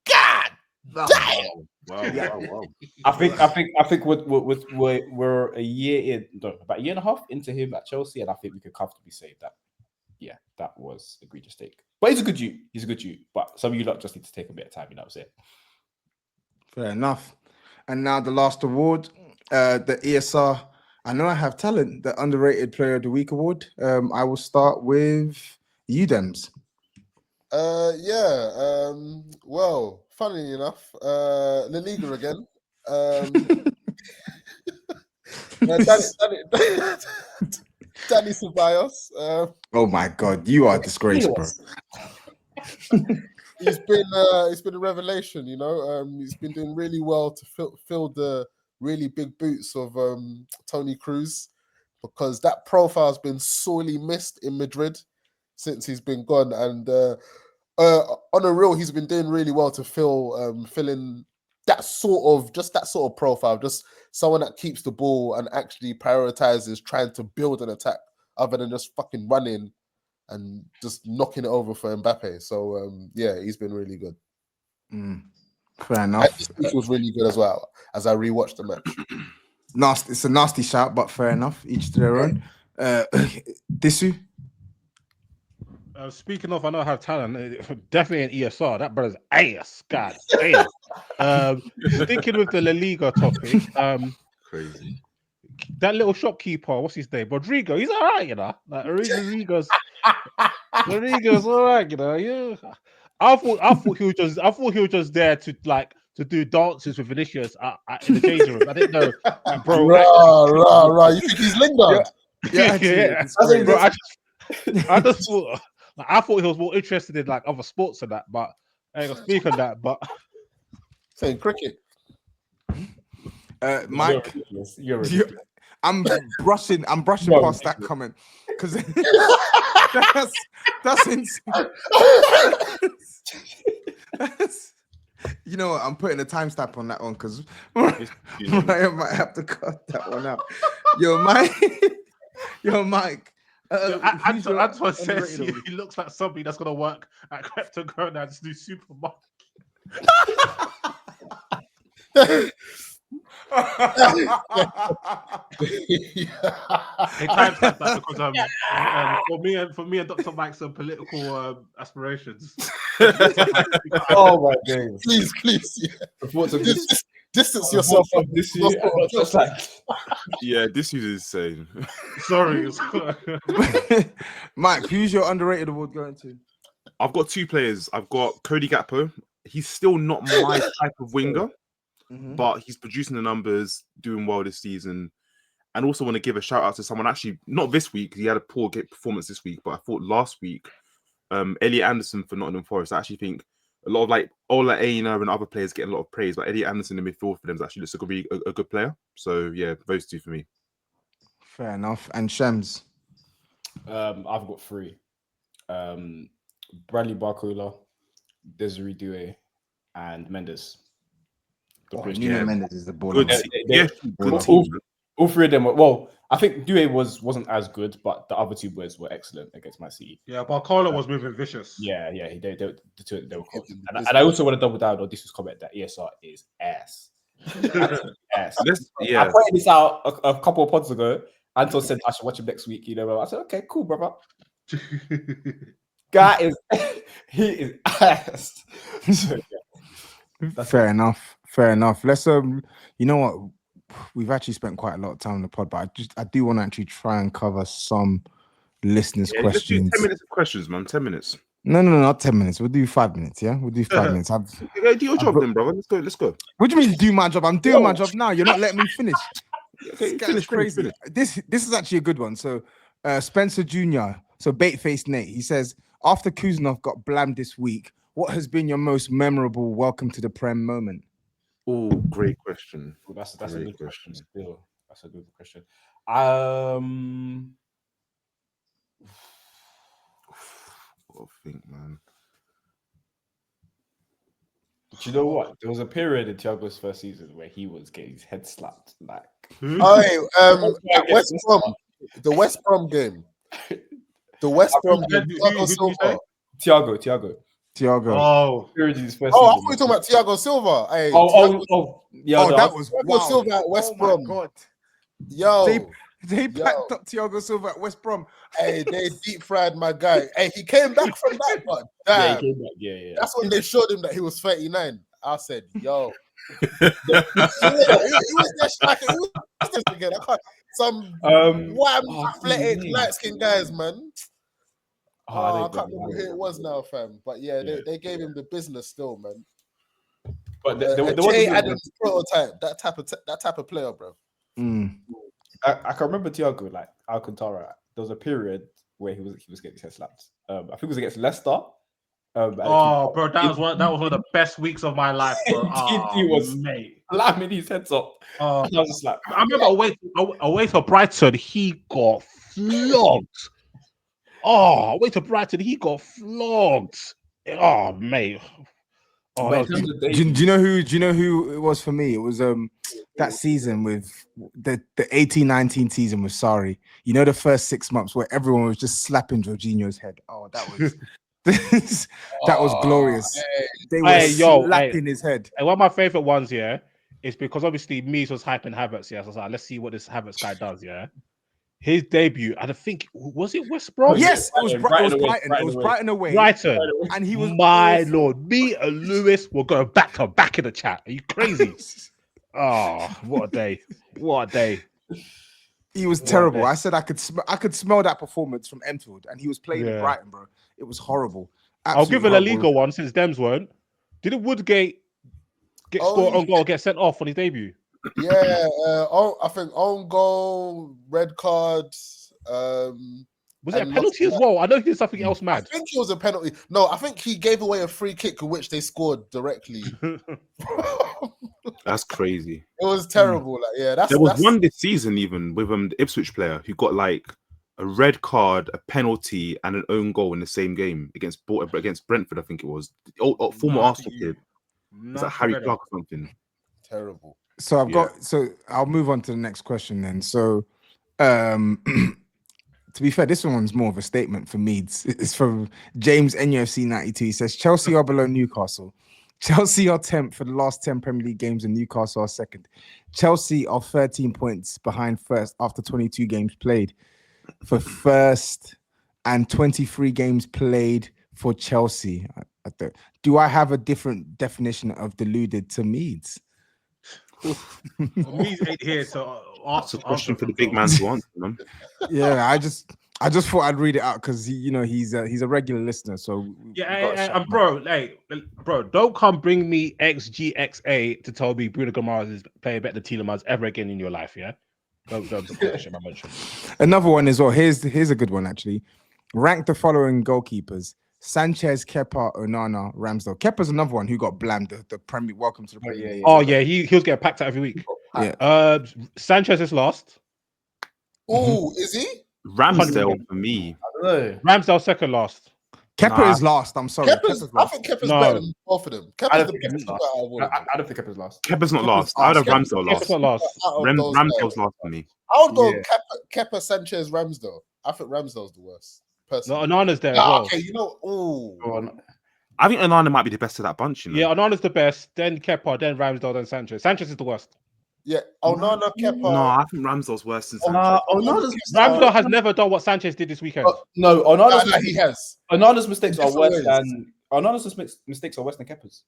God. Damn. Wow. I think we're a year in, about a year and a half into him at Chelsea, and I think we could comfortably say that. Yeah, that was egregious take. But he's a good you. But some of you lot just need to take a bit of time. You know what I'm saying? Fair enough. And now the last award, the ESR. I know I have talent. The underrated player of the week award. I will start with you, Demz. Well, funny enough, La Liga again. Danny Ceballos. Oh my God, you are a disgrace, bro. He's been a revelation, you know. He's been doing really well to fill the really big boots of Toni Kroos, because that profile has been sorely missed in Madrid since he's been gone. And on a real, he's been doing really well to fill in that sort of profile, just someone that keeps the ball and actually prioritizes trying to build an attack other than just fucking running and just knocking it over for Mbappe. So he's been really good. Fair enough. It was really good as well as I rewatched the match. Nasty. It's a nasty shout, but fair enough. Each to their own. Disu. Speaking of, I know I have talent. Definitely an ESR. That brother's ass. God damn. Sticking with the La Liga topic. Crazy. That little shopkeeper, what's his name? Rodrigo. He's all right, you know. Like Rodrigo's all right, you know. Yeah. I thought he was just there to do dances with Vinicius in the changing room. I didn't know, bro. Right. You think he's Lingard? Yeah. Bro, I just thought. I thought he was more interested in like other sports and that, but I ain't gonna speak on that. But saying cricket, Mike, you're I'm brushing past that comment because that's insane. You know what? I'm putting a timestamp on that one because I might have to cut that one out. Yo, Mike. I just want to say to you, he looks like somebody that's gonna work at Cryptocurrency's new supermarket. Hey, times like that because for me and Dr. Mike's political aspirations. Oh my days! Please, yeah. Distance yourself from this. This is insane. Sorry. Mike, who's your underrated award going to? I've got two players. I've got Cody Gakpo. He's still not my type of winger, but he's producing the numbers, doing well this season. And also want to give a shout out to someone, actually, not this week. He had a poor performance this week, but I thought last week, Elliot Anderson for Nottingham Forest. I actually think a lot of like Ola Aina and other players get a lot of praise, but Elliot Anderson in the midfield for them is actually looks like a good player. So yeah, those two for me. Fair enough. And Semms? I've got three. Bradley Barcola, Desiree Doué, and Mendes. Mendes is the ball. Good. All three of them were, well, I think Doué wasn't as good, but the other two boys were excellent against Man City. Yeah, Barcola was moving vicious. Yeah, they were close. And I also want to double down on this comment that ESR is ass. Ass. Yeah. I pointed this out a couple of pods ago. Anton said I should watch him next week. You know, I said, okay, cool, brother. Guy is he is ass. So, yeah. Fair enough. Let's you know what? We've actually spent quite a lot of time on the pod, but I do want to actually try and cover some listeners' questions. Let's do 10 minutes of questions, man. 10 minutes. No, not 10 minutes. We'll do 5 minutes. Yeah, we'll do 5 minutes. Do your job then, brother. Let's go. What do you mean do my job? I'm doing my job now. You're not letting me finish. Okay, Finish. This is actually a good one. So Spencer Jr. So Bait-faced Nate. He says, after Kuzanov got blamed this week, what has been your most memorable welcome to the Prem moment? Oh, great question. That's a good question. Still, that's a good question. I think, man. Do you know what? There was a period in Thiago's first season where he was getting his head slapped. Like, West Brom, the West Brom game. The West Brom game. Thiago. Oh, I thought you were talking about Thiago Silva. Hey, That was Thiago Silva at West Brom. God. Yo, they packed up Thiago Silva at West Brom. hey, they deep fried my guy. Hey, he came back from that one. Yeah, he came back. Yeah. That's when they showed him that he was 39. I said, yo. He was there striking. Who was this again? Some athletic, light-skinned guys, man. I can't remember who it was now, fam. But yeah, they gave him the business still, man. But there was Jay Adams prototype, that type of player, bro. I can remember Thiago, like Alcantara. There was a period where he was getting his head slapped. I think it was against Leicester. Bro, that was one of the best weeks of my life, bro. He was slamming his heads up. I was just like, I remember away to Brighton, he got flogged. Away to Brighton, he got flogged. Oh, mate. Do you know who it was for me? It was that season with the 18-19 season with Sarri. You know, the first 6 months where everyone was just slapping Jorginho's head. Oh, that was that was glorious. They were slapping his head. And one of my favorite ones, is because obviously Mies was hyping Havertz. So I was like, let's see what this Havertz guy does. His debut, I think, was it West Brom? Yes, it was Brighton. It was Brighton away. Brighton. And he was Lord. Me and Lewis will go back to back in the chat. Are you crazy? What a day. What a day. He was terrible. I said I could smell that performance from Enfield, and he was playing in Brighton, bro. It was horrible. I'll give it a legal one since Demz weren't. Didn't Woodgate score on goal, get sent off on his debut? Yeah, I think own goal, red card. Was it a penalty as well? I know he did something else mad. I think it was a penalty. No, I think he gave away a free kick in which they scored directly. That's crazy. It was terrible. There was one this season even with the Ipswich player who got like a red card, a penalty, and an own goal in the same game against Brentford. I think it was former Arsenal kid. Is that Harry Clark or something? Terrible. So I'll move on to the next question then. So to be fair, this one's more of a statement for me. It's from James NUFC 92. He says Chelsea are below Newcastle. Chelsea are 10th for the last 10 Premier League games and Newcastle are second. Chelsea are 13 points behind first after 22 games played for first and 23 games played for Chelsea. Do I have a different definition of deluded to Meads? Meads ain't here to ask a question for the big man to answer, man. Yeah, I just thought I'd read it out because he's a regular listener. So and bro, don't come bring me XGXA to tell me Bruno Guimaraes is playing better than Tielemans ever again in your life. Yeah, don't mention. Another one as well. Here's a good one actually. Rank the following goalkeepers: Sanchez, Kepa, Onana, Ramsdale. Kepa's another one who got blamed. The Premier. Welcome to the Premier League. Oh yeah, he was getting packed out every week. Yeah. Sanchez is last. Oh, is he? Ramsdale for me. I don't know. Ramsdale second last. Kepa is last. I'm sorry. I Kepa's think Kepa's better than both of them. I Kepa's don't the think best Kepa's keeper last. out of all of them. I don't think Kepa's last. Kepa's not last. I would have Ramsdale Kepa's last. not last. Out of those Ramsdale's guys. last for me. I would go Yeah. Kepa, Sanchez, Ramsdale. I think Ramsdale's the worst. No, Personally. Onana's there as well. Okay, I think Onana might be the best of that bunch. Yeah, Onana's the best. Then Kepa, then Ramsdale, then Sanchez. Sanchez is the worst. Yeah, Onana, Kepa. No, I think Ramsdale's worse than Sanchez. Ramsdale has never done what Sanchez did this weekend. No, He has. Onana's mistakes are worse Different than mistakes are worse than Kepa's.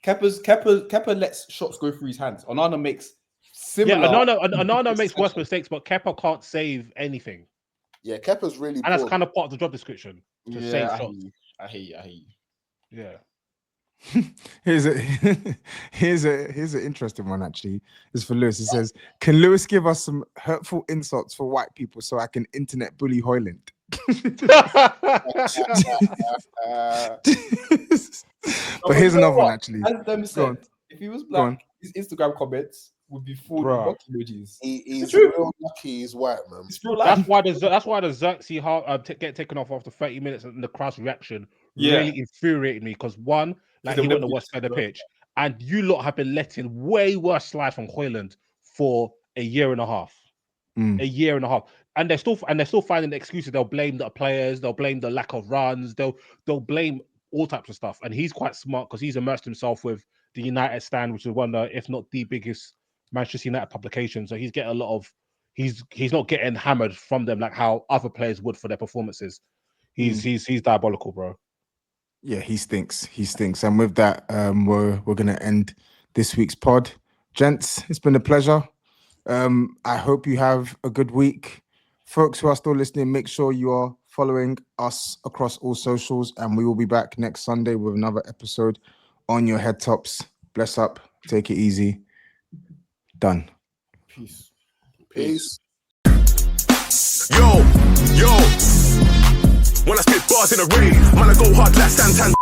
Kepa lets shots go through his hands. Onana makes similar. Yeah, Onana makes worse mistakes, but Kepa can't save anything. Yeah, Kepa's really. And that's poor. kind of part of the job description. To save shots. I hate you. Yeah. Here's an interesting one actually. It's for Lewis. It says, "Can Lewis give us some hurtful insults for white people so I can internet bully Hoyland?" But here's another one actually. As Demz said, if he was black, his Instagram comments would be full of rock emojis. He's real lucky he's white, man. That's why the Xerxes get taken off after 30 minutes, and the crowd's reaction really infuriated me because one, like he went the worst side of the pitch, and you lot have been letting way worse slide from Hoyland for a year and a half. A year and a half. And they're still finding excuses. They'll blame the players, they'll blame the lack of runs, they'll blame all types of stuff. And he's quite smart because he's immersed himself with the United Stand, which is one of, if not the biggest Manchester United publication. So he's getting a lot of he's not getting hammered from them like how other players would for their performances. He's diabolical, bro. Yeah, he stinks. And with that, we're gonna end this week's pod. Gents, it's been a pleasure. I hope you have a good week. Folks who are still listening, make sure you are following us across all socials, and we will be back next Sunday with another episode on your head tops. Bless up, take it easy. Done. Peace. Yo. When I spit bars in a rave, man, I go hard like Santan.